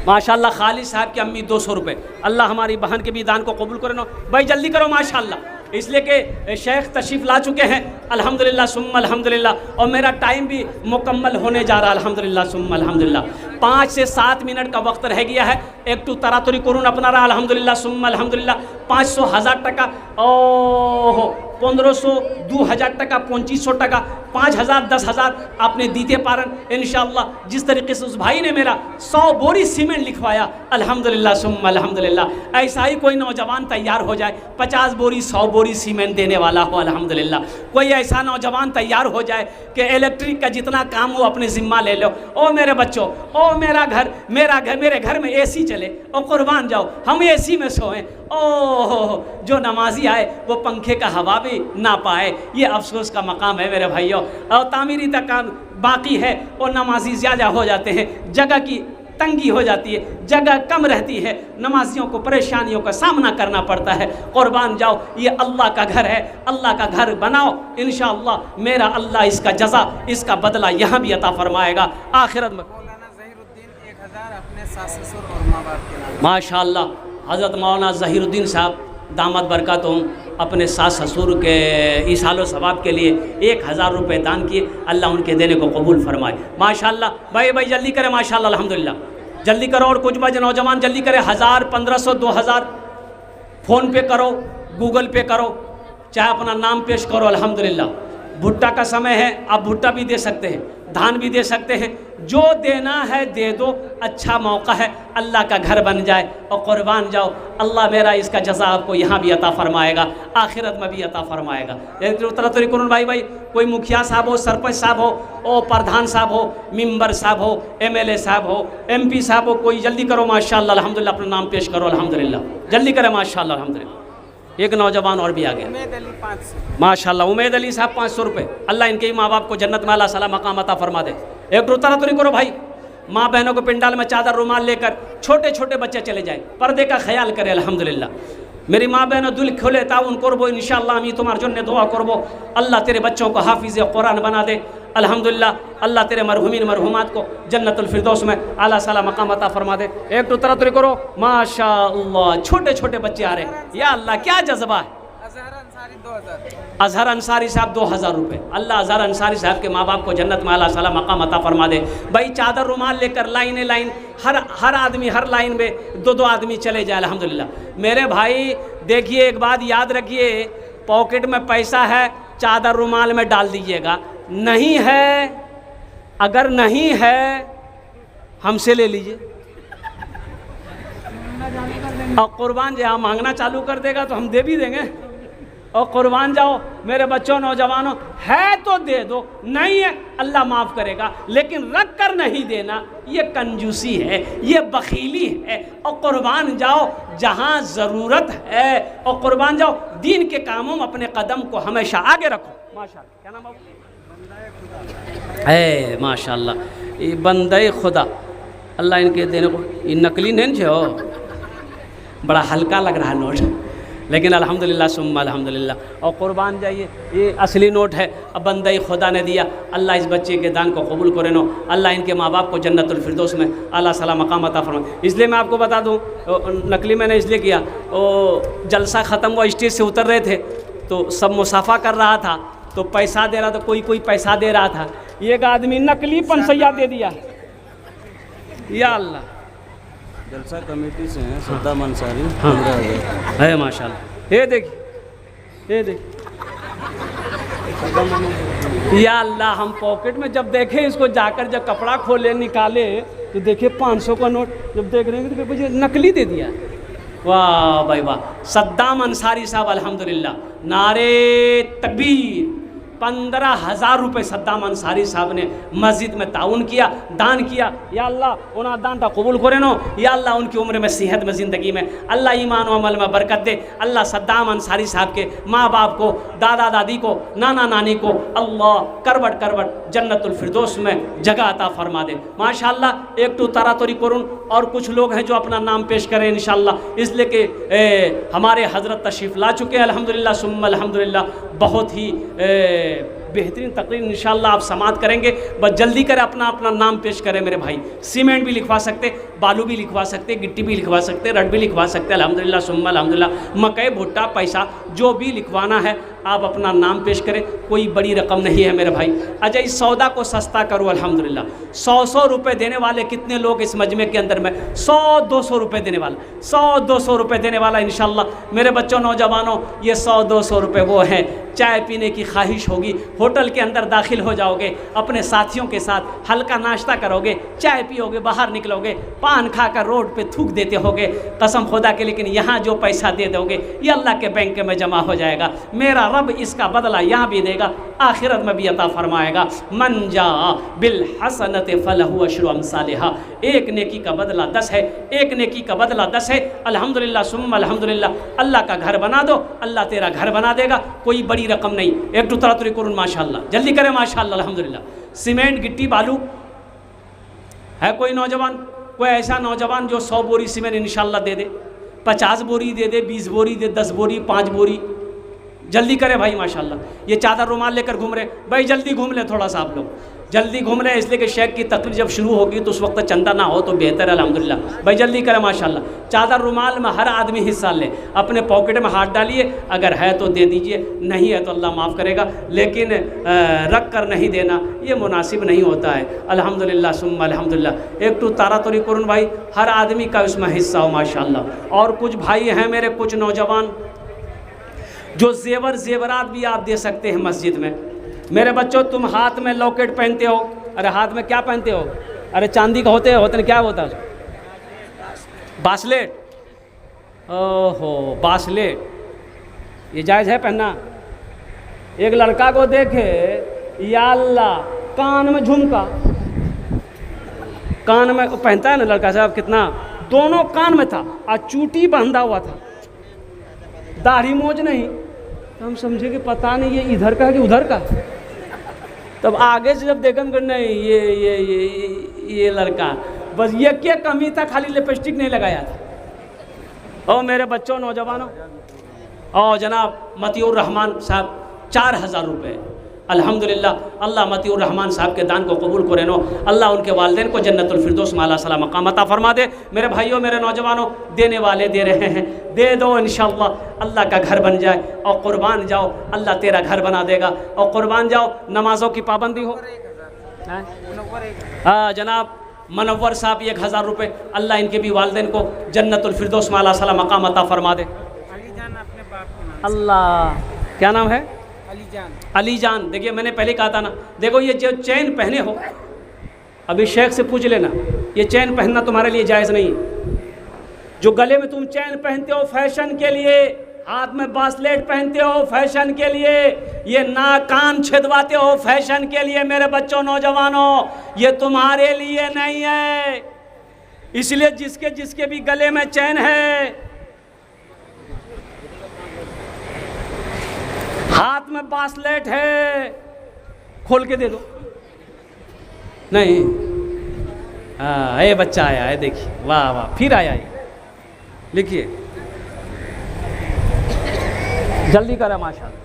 माशाल्लाह खालिद साहब की अम्मी 200 रुपये। अल्लाह हमारी बहन के भी दान को कबूल करो। भाई जल्दी करो माशाल्लाह, इसलिए कि शेख तशरीफ़ ला चुके हैं। अल्हम्दुलिल्लाह सुम्मा अल्हम्दुलिल्लाह। और मेरा टाइम भी मुकम्मल होने जा रहा है। अल्हम्दुलिल्लाह सुम्मा अल्हम्दुलिल्लाह। 5 से 7 मिनट का वक्त रह गया है। एक टू तरातुरी कुरून अपना रहा। अल्हम्दुलिल्लाह सुम्मा अल्हम्दुलिल्लाह। 500 हज़ार टका, ओहो 1500 2000 टका 2500 टका 5,000 10,000 आपने दीते पारन इंशाअल्लाह। जिस तरीके से उस भाई ने मेरा 100 बोरी सीमेंट लिखवाया, अल्हम्दुलिल्लाह सुम्मा अल्हम्दुलिल्लाह। ऐसा ही कोई नौजवान तैयार हो जाए, 50 बोरी 100 बोरी सीमेंट देने वाला हो, अल्हम्दुलिल्लाह। कोई ऐसा नौजवान तैयार हो जाए कि इलेक्ट्रिक का जितना काम हो अपने ज़िम्मा ले लो। ओ मेरे बच्चों, ओ मेरा घर मेरे घर में एसी चले, ओ कुर्बान जाओ हम एसी में सोएं। ओ जो नमाजी आए वो पंखे का हवा भी ना पाए, ये अफसोस का मकाम है मेरे भाइयों। और तामीरी तक काम बाकी है और नमाजी ज़्यादा हो जाते हैं, जगह की तंगी हो जाती है, जगह कम रहती है, नमाजियों को परेशानियों का सामना करना पड़ता है। कुर्बान जाओ, ये अल्लाह का घर है, अल्लाह का घर बनाओ, इंशाअल्लाह मेरा अल्लाह इसका जज़ा, इसका बदला यहाँ भी अता फरमाएगा आखिरत में। मौलाना ज़हीरुद्दीन 1000 अपने सास ससुर और माँ बाप के नाम। माशाअल्लाह हज़रत मौलाना ज़हीरुद्दीन साहब दामद बरकतुहुम अपने सास ससुर के ईसालो सवाब के लिए 1000 रुपये दान किए, अल्लाह उनके देने को कबूल फरमाए। माशाअल्लाह भाई जल्दी करें, माशाअल्लाह अल्हम्दुलिल्लाह जल्दी करो। और कुछ बजे नौजवान जल्दी करें, 1000 1500 2000 फ़ोन पे करो, गूगल पे करो, चाहे अपना नाम पेश करो, अल्हम्दुलिल्लाह। भुट्टा का समय है, आप भुट्टा भी दे सकते हैं, धान भी दे सकते हैं, जो देना है दे दो, अच्छा मौका है, अल्लाह का घर बन जाए और कुर्बान जाओ। अल्लाह मेरा इसका जज़ा आपको यहाँ भी अता फरमाएगा, आखिरत में भी अता फरमाएगा। तरह तरीक़ुन भाई कोई मुखिया साहब हो, सरपंच साहब हो, ओ प्रधान साहब हो, मेंबर साहब हो, MLA साहब हो, MP साहब हो, कोई जल्दी करो माशाअल्लाह अल्हम्दुलिल्लाह, अपना नाम पेश करो अल्हम्दुलिल्लाह, जल्दी करें माशाअल्लाह अल्हम्दुलिल्लाह। एक नौजवान और भी आ गया, उमैद अली 500। माशाअल्लाह उमैद अली साहब 500 रुपये, अल्लाह इनके माँ बाप को जन्नत में अल्लाह सला मकाम अता फरमा दे। एक रोता तो नहीं करो भाई, माँ बहनों को पिंडाल में चादर रुमाल लेकर छोटे छोटे बच्चे चले जाए, पर्दे का ख्याल करे अल्हम्दुलिल्लाह। मेरी माँ बहनों दिल खोले ताउन करबो इंशाअल्लाह, আমি তোমার জন্য দোয়া করব, अल्लाह तेरे बच्चों को हाफिज़ कुरान बना दे अल्हम्दुलिल्लाह। अल्लाह तेरे मरहुमीन मरहुमात को जन्नतुल फिरदौस में आला साला मकाम अता फरमा दे। एक तो तरह करो माशाअल्लाह, छोटे छोटे बच्चे आ रहे हैं, या अल्लाह क्या जज्बा है। अजहर अंसारी साहब 2000 रुपये, अल्लाह अजहर अंसारी साहब के माँ बाप को जन्नत में अल्लाह साला मकाम अता फरमा दे। भाई चादर रुमाल लेकर लाइन हर आदमी हर लाइन में 2-2 आदमी चले जाए अल्हम्दुलिल्लाह। मेरे भाई देखिए, एक बात याद रखिए, पॉकेट में पैसा है चादर रुमाल में डाल दीजिएगा, नहीं है, अगर नहीं है हमसे ले लीजिए। और कुर्बान जहाँ मांगना चालू कर देगा तो हम दे भी देंगे। और कुर्बान जाओ मेरे बच्चों नौजवानों, है तो दे दो, नहीं है अल्लाह माफ़ करेगा, लेकिन रख कर नहीं देना ये कंजूसी है, ये बखीली है। और कुर्बान जाओ जहाँ ज़रूरत है, और कुर्बान जाओ दीन के कामों में अपने कदम को हमेशा आगे रखो। माशाअल्लाह, क्या नाम है? माशाअल्लाह, ये बंदे खुदा, अल्लाह इनके देने को, ये नकली नहीं जो बड़ा हल्का लग रहा है नोट, लेकिन अल्हम्दुलिल्लाह सुम्मा अल्हम्दुलिल्लाह। और कुर्बान जाइए, ये असली नोट है, अब बंदे खुदा ने दिया, अल्लाह इस बच्चे के दान को कबूल करे नो, अल्लाह इनके माँ बाप को जन्नतुल फिरदौस में अल्लाह सला मकाम अता फरमाए। इसलिए मैं आपको बता दूँ, नकली मैंने इसलिए किया, वो जलसा ख़त्म हुआ, स्टेज से उतर रहे थे तो सब मुसाफा कर रहा था, तो पैसा दे रहा था, कोई पैसा दे रहा था, एक आदमी नकली पंसैया दे दिया, या अल्लाह। जलसा कमेटी से हैं सद्दाम अंसारी। हाँ है माशाल्लाह, ये देखिए, ये देखिए, या अल्लाह। हम पॉकेट में जब देखे इसको, जाकर जब कपड़ा खोले निकाले तो देखे 500 का नोट, जब देख रहे हैं तो मुझे नकली दे दिया। वाह भाई वाह, सद्दाम अंसारी साहब अल्हम्दुलिल्लाह, नारे तकबीर। 15,000 रुपये सद्दाम अंसारी साहब ने मस्जिद में ताउन किया, दान किया। या अल्लाह उन्हें दान का कबूल करे नो, या अल्लाह उनकी उम्र में सेहत में ज़िंदगी में अल्लाह ईमान व अमल में बरकत दे। अल्लाह सद्दाम अंसारी साहब के माँ बाप को, दादा दादी को, नाना नानी को अल्लाह करवट करवट जन्नतुल फिरदौस में जगह अता फरमा दे। माशाअल्लाह, एक तो तरातरी करुन, और कुछ लोग हैं जो अपना नाम पेश करें इंशाअल्लाह, इसलिए कि हमारे हज़रत तशरीफ़ ला चुके हैं अल्हम्दुलिल्लाह सुम्मा अल्हम्दुलिल्लाह। बहुत ही बेहतरीन तकरीर इंशाअल्लाह आप समात करेंगे, बस जल्दी करें, अपना अपना नाम पेश करें मेरे भाई। सीमेंट भी लिखवा सकते, बालू भी लिखवा सकते, गिट्टी भी लिखवा सकते, रड भी लिखवा सकते, अल्हम्दुलिल्लाह सुम्मा अल्हम्दुलिल्लाह। मकई भुट्टा पैसा जो भी लिखवाना है आप अपना नाम पेश करें, कोई बड़ी रकम नहीं है मेरे भाई। अच्छा, इस सौदा को सस्ता करो अल्हम्दुलिल्लाह। 100 रुपये देने वाले कितने लोग इस मजमे के अंदर में? 100-200 रुपये देने वाला, 100-200 रुपये देने वाला इंशाल्लाह। मेरे बच्चों, नौजवानों, ये 100-200 रुपये वो हैं। चाय पीने की ख्वाहिश होगी, होटल के अंदर दाखिल हो जाओगे, अपने साथियों के साथ हल्का नाश्ता करोगे, चाय पियोगे, बाहर निकलोगे, पान खाकर रोड पे थूक देते होगे, कसम खुदा के, लेकिन यहाँ जो पैसा दे दोगे ये अल्लाह के बैंक में जमा हो जाएगा। मेरा रब इसका बदला यहाँ भी देगा, आखिरत में भी अता फरमाएगा। मन जा बिल हसनत फलहु अशरु अमसालिहा। एक नेकी का बदला 10 है, एक नेकी का बदला 10 है। अल्हम्दुलिल्लाह सुम्मा अल्हम्दुलिल्लाह। अल्लाह का घर बना दो, अल्लाह तेरा घर बना देगा। कोई बड़ी रकम नहीं। एक तो तरातुरी करून माशाअल्लाह, जल्दी करें माशाअल्लाह अल्हम्दुलिल्लाह। सीमेंट, गिट्टी, बालू है कोई नौजवान, कोई ऐसा नौजवान जो 100 बोरी सीमेंट इंशाअल्लाह दे दे, 50 बोरी दे दे, 20 बोरी दे, 10 बोरी, 5 बोरी, जल्दी करें भाई माशाअल्लाह। ये चादर रुमाल लेकर घूम रहे भाई, जल्दी घूम ले थोड़ा सा आप लोग, जल्दी घूम रहे, इसलिए कि शेख की तकरीर जब शुरू होगी तो उस वक्त चंदा ना हो तो बेहतर है अल्हम्दुलिल्लाह। भाई जल्दी करें माशाअल्लाह। चादर रुमाल में हर आदमी हिस्सा ले, अपने पॉकेट में हाथ डालिए, अगर है तो दे दीजिए, नहीं है तो अल्लाह माफ़ करेगा, लेकिन रख कर नहीं देना ये मुनासिब नहीं होता है। अल्हम्दुलिल्लाह सुम्मा अल्हम्दुलिल्लाह। एक तो तारा तोरी करून भाई, हर आदमी का उसमें हिस्सा हो माशाअल्लाह। और कुछ भाई हैं मेरे, कुछ नौजवान जो जेवरात भी आप दे सकते हैं मस्जिद में। मेरे बच्चों, तुम हाथ में लॉकेट पहनते हो, अरे हाथ में क्या पहनते हो? अरे चांदी का होते हैं, क्या होता है? बासलेट। ओहो, बासलेट, ये जायज़ है पहनना? एक लड़का को देखे, या अल्लाह, कान में झुमका, कान में पहनता है ना लड़का साहब, कितना, दोनों कान में था और चूटी बांधा हुआ था, दाढ़ी मोज नहीं। तो हम समझे कि पता नहीं ये इधर का है कि उधर का। तब आगे से जब देखा कि नहीं ये लड़का, बस ये क्या कमी था, खाली लिपस्टिक नहीं लगाया था। और मेरे बच्चों, नौजवानों, और जनाब मतिउर रहमान साहब 4000 रुपये। अल्हम्दुलिल्लाह, अल्लाह मतिउर रहमान साहब के दान को कबूल करे नो, अल्लाह उनके वालिदैन को जन्नतुल फिरदौस में आला सला मकाम अता फरमा दे। मेरे भाइयों, मेरे नौजवानों, देने वाले दे रहे हैं, दे दो इंशाअल्लाह, अल्लाह का घर बन जाए। और कुर्बान जाओ, अल्लाह तेरा घर बना देगा। और कुर्बान जाओ, नमाज़ों की पाबंदी हो। हाँ जनाब, मनव्वर साहब 1000 रुपये, अल्लाह इनके भी वालिदैन को जन्नतुल फिरदौस में आला सला मकाम अता फरमा दे। अल्लाह, क्या नाम है? अली जान। देखिए, मैंने पहले कहा था ना, देखो ये जो चैन पहने हो, अभी शेख से पूछ लेना, ये चैन पहनना तुम्हारे लिए जायज़ नहीं है। जो गले में तुम चैन पहनते हो फैशन के लिए, हाथ में बासलेट पहनते हो फैशन के लिए, ये नाक कान छिदवाते हो फैशन के लिए, मेरे बच्चों, नौजवानों, ये तुम्हारे लिए नहीं है। इसलिए जिसके जिसके भी गले में चैन है, हाथ में बासलेट है, खोल के दे दो। नहीं, हाँ, ये बच्चा आया है, देखिए, वाह वाह, फिर आया ये, लिखिए, जल्दी करा माशाल्लाह।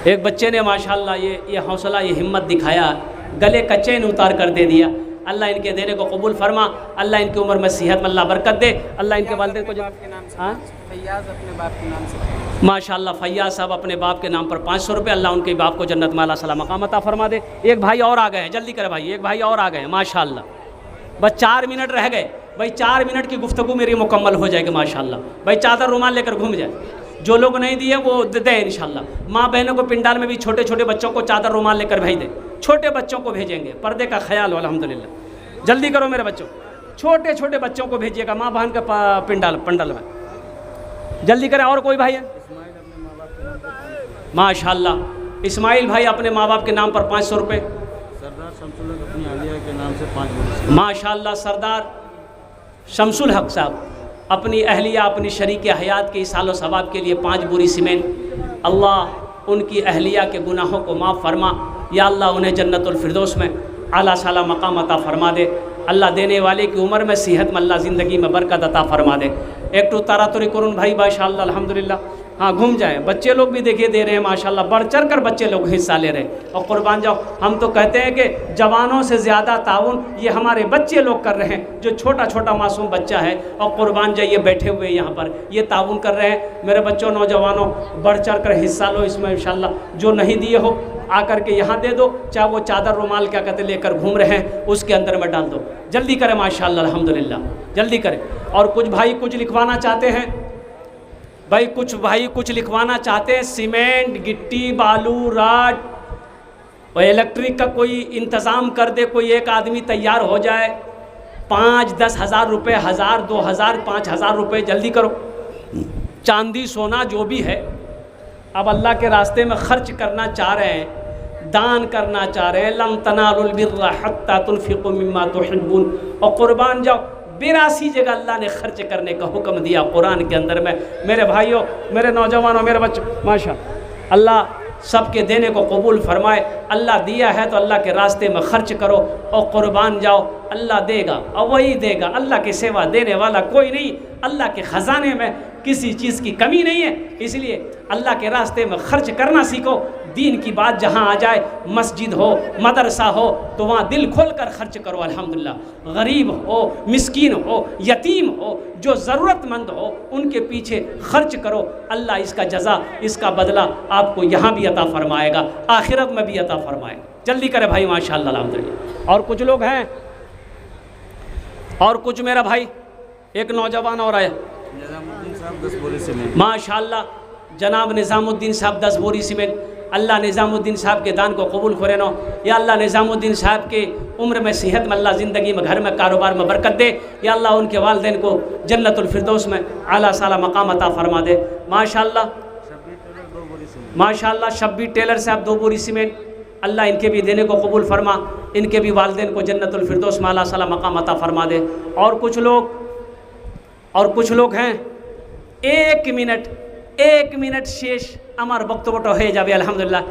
एक बच्चे ने माशाल्लाह ये हौसला, ये हिम्मत दिखाया, गले का चैन उतार कर दे दिया। अल्लाह इनके देने को कबूल फरमा, अल्लाह इनकी उम्र में सेहत में अल्लाह बरकत दे, अल्लाह इनके वालिदैन को फैयाज अपने बाप के नाम से, माशाल्लाह फैयाज साहब अपने बाप के नाम पर 500 रुपये, अल्लाह उनके बाप को जन्नत में आला सला मकाम अता फरमा दे। एक भाई और आ गए हैं, जल्दी करे भाई, एक भाई और आ गए हैं माशाल्लाह। बस 4 मिनट रह गए भाई, 4 मिनट की गुफ्तगू मेरी मुकम्मल हो जाएगी माशाल्लाह। भाई चादर रुमाल लेकर घूम जाए, जो लोग नहीं दिए वो दे इंशाल्लाह। माँ बहनों को पिंडाल में भी छोटे छोटे बच्चों को चादर रुमाल लेकर भेज दे, छोटे बच्चों को भेजेंगे, पर्दे का ख्याल हो अल्हम्दुलिल्लाह। जल्दी करो मेरे बच्चों, छोटे छोटे बच्चों को भेजिएगा माँ बहन का पंडाल में, जल्दी करें। और कोई भाई है? माशाल्लाह, इस्माइल भाई अपने माँ बाप के नाम पर 500 रुपये। सरदार शमसुल हक अपनी आलिया के नाम से 5 बोरी। माशाल्लाह, सरदार शमसुल हक साहब अपनी अहलिया, अपनी शरीक हयात के इसालो सवाब के लिए 5 बोरी सीमेंट। अल्लाह उनकी अहलिया के गुनाहों को माफ़ फरमा, या अल्लाह उन्हें जन्नतुल फिरदौस में आला साला मकाम अता फरमा दे। अल्लाह देने वाले की उम्र में सेहत में अल्लाह ज़िंदगी में बरकत अता फरमा दे। एक तो तारा तुरी करून भाई माशाअल्लाह अल्हम्दुलिल्लाह हाँ घूम जाए। बच्चे लोग भी देखिए दे रहे हैं माशाल्लाह, बढ़ चढ़ कर बच्चे लोग हिस्सा ले रहे हैं। और कुर्बान जाओ, हम तो कहते हैं कि जवानों से ज़्यादा ताउन ये हमारे बच्चे लोग कर रहे हैं, जो छोटा छोटा मासूम बच्चा है और कुर्बान जाइए बैठे हुए यहाँ पर ये ताउन कर रहे हैं। मेरे बच्चों, नौजवानों, बढ़ चढ़ कर हिस्सा लो इसमें इंशाल्लाह। जो नहीं दिए हो आकर के यहाँ दे दो, चाहे वो चादर रुमाल क्या कहते लेकर घूम रहे हैं उसके अंदर में डाल दो। जल्दी करें माशाल्लाह, अल्हम्दुलिल्लाह, जल्दी करें। और कुछ भाई कुछ लिखवाना चाहते हैं, कुछ भाई कुछ लिखवाना चाहते हैं, सीमेंट, गिट्टी, बालू, राड और इलेक्ट्रिक का कोई इंतज़ाम कर दे, कोई एक आदमी तैयार हो जाए। 5-10 हज़ार रुपये, 1000, 2000, 5000 रुपये, जल्दी करो। चांदी सोना जो भी है अब अल्लाह के रास्ते में खर्च करना चाह रहे हैं, दान करना चाह रहे हैं। लन तनालुल बिर्रा हत्ता तुनफिकू मिम्मा तुहिब्बून। और कुर्बान जाओ, 82 जगह अल्लाह ने खर्च करने का हुक्म दिया कुरान के अंदर में। मेरे भाइयों, मेरे नौजवानों, मेरे बच्चों, माशा अल्लाह सबके देने को कबूल फरमाए। अल्लाह दिया है तो अल्लाह के रास्ते में खर्च करो और कुर्बान जाओ, अल्लाह देगा और वही देगा। अल्लाह के सिवा देने वाला कोई नहीं। अल्लाह के ख़जाने में किसी चीज़ की कमी नहीं है, इसलिए अल्लाह के रास्ते में खर्च करना सीखो। दीन की बात जहाँ आ जाए, मस्जिद हो, मदरसा हो, तो वहाँ दिल खोल कर खर्च करो। अल्हम्दुलिल्लाह, गरीब हो, मिस्कीन हो, यतीम हो, जो ज़रूरतमंद हो, उनके पीछे खर्च करो। अल्लाह इसका जज़ा, इसका बदला आपको यहाँ भी अता फरमाएगा, आखिरत में भी अता फरमाएगा। जल्दी करे भाई, माशाअल्लाह, अल्हम्दुलिल्लाह। और कुछ लोग हैं, और कुछ मेरा भाई एक नौजवान और आया, निजामुद्दीन साहब 10 बोरी सीमेंट। माशाअल्लाह, जनाब निज़ामुद्दीन साहब 10 बोरी सीमेंट। अल्लाह निज़ामुद्दीन साहब के दान को कबूल करे नो। या अल्लाह निज़ामुद्दीन साहब के उम्र में, सेहत में, अल्लाह ज़िंदगी में, घर में, कारोबार में बरकत दे। या अल्लाह उनके वालिदैन को जन्नतुल फिरदौस में आला साला मकाम अता फरमा दे। माशाअल्लाह, माशाअल्लाह, शब्बी टेलर साहब 2 बोरी सीमेंट। अल्लाह इनके भी देने को कबूल फरमा, इनके भी वालिदैन को जन्नतुल फिरदौस में आला साला मकाम अता फरमा दे। और कुछ लोग हैं, 1 मिनट शेष আমার বক্তব্যটা হয়ে যাবে আলহামদুলিল্লাহ।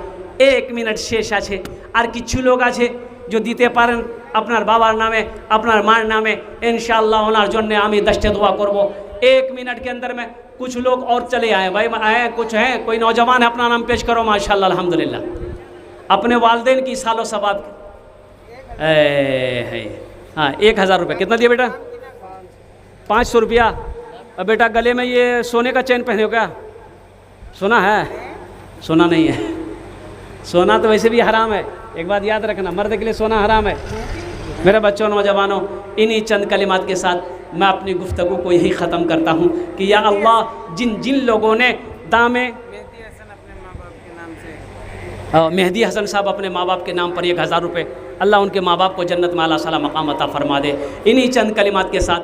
1 মিনিট শেষ আছে। আর কিছু লোক আছে जो দিতে পারেন আপনার বাবার নামে, আপনার মার নামে, इंशाअल्लाह ওনার জন্য আমি 10টা दुआ করব। 1 मिनट के अंदर में कुछ लोग और चले आए भाई, आए कुछ हैं, कोई नौजवान है, अपना नाम पेश करो माशाअल्लाह अल्हम्दुलिल्लाह। अपने वालिदैन की सालो सबाब है। हाँ, 1000 रुपये। कितना दिया बेटा? 500 रुपया। अब बेटा गले में ये सोने का चेन पहने हो क्या? सोना है? सोना नहीं है। सोना तो वैसे भी हराम है, एक बात याद रखना, मर्द के लिए सोना हराम है। मेरे बच्चों, नौजवानों, इन्हीं चंद कलिमात के साथ मैं अपनी गुफ्तगू को यही ख़त्म करता हूँ कि या अल्लाह, जिन लोगों ने दामे मेहदी हसन साहब अपने माँ बाप के नाम पर 1000 रुपये, अल्लाह उनके माँ बाप को जन्नत में आला साला मकाम अता फरमा दे। इन्हीं चंद कलिमात के साथ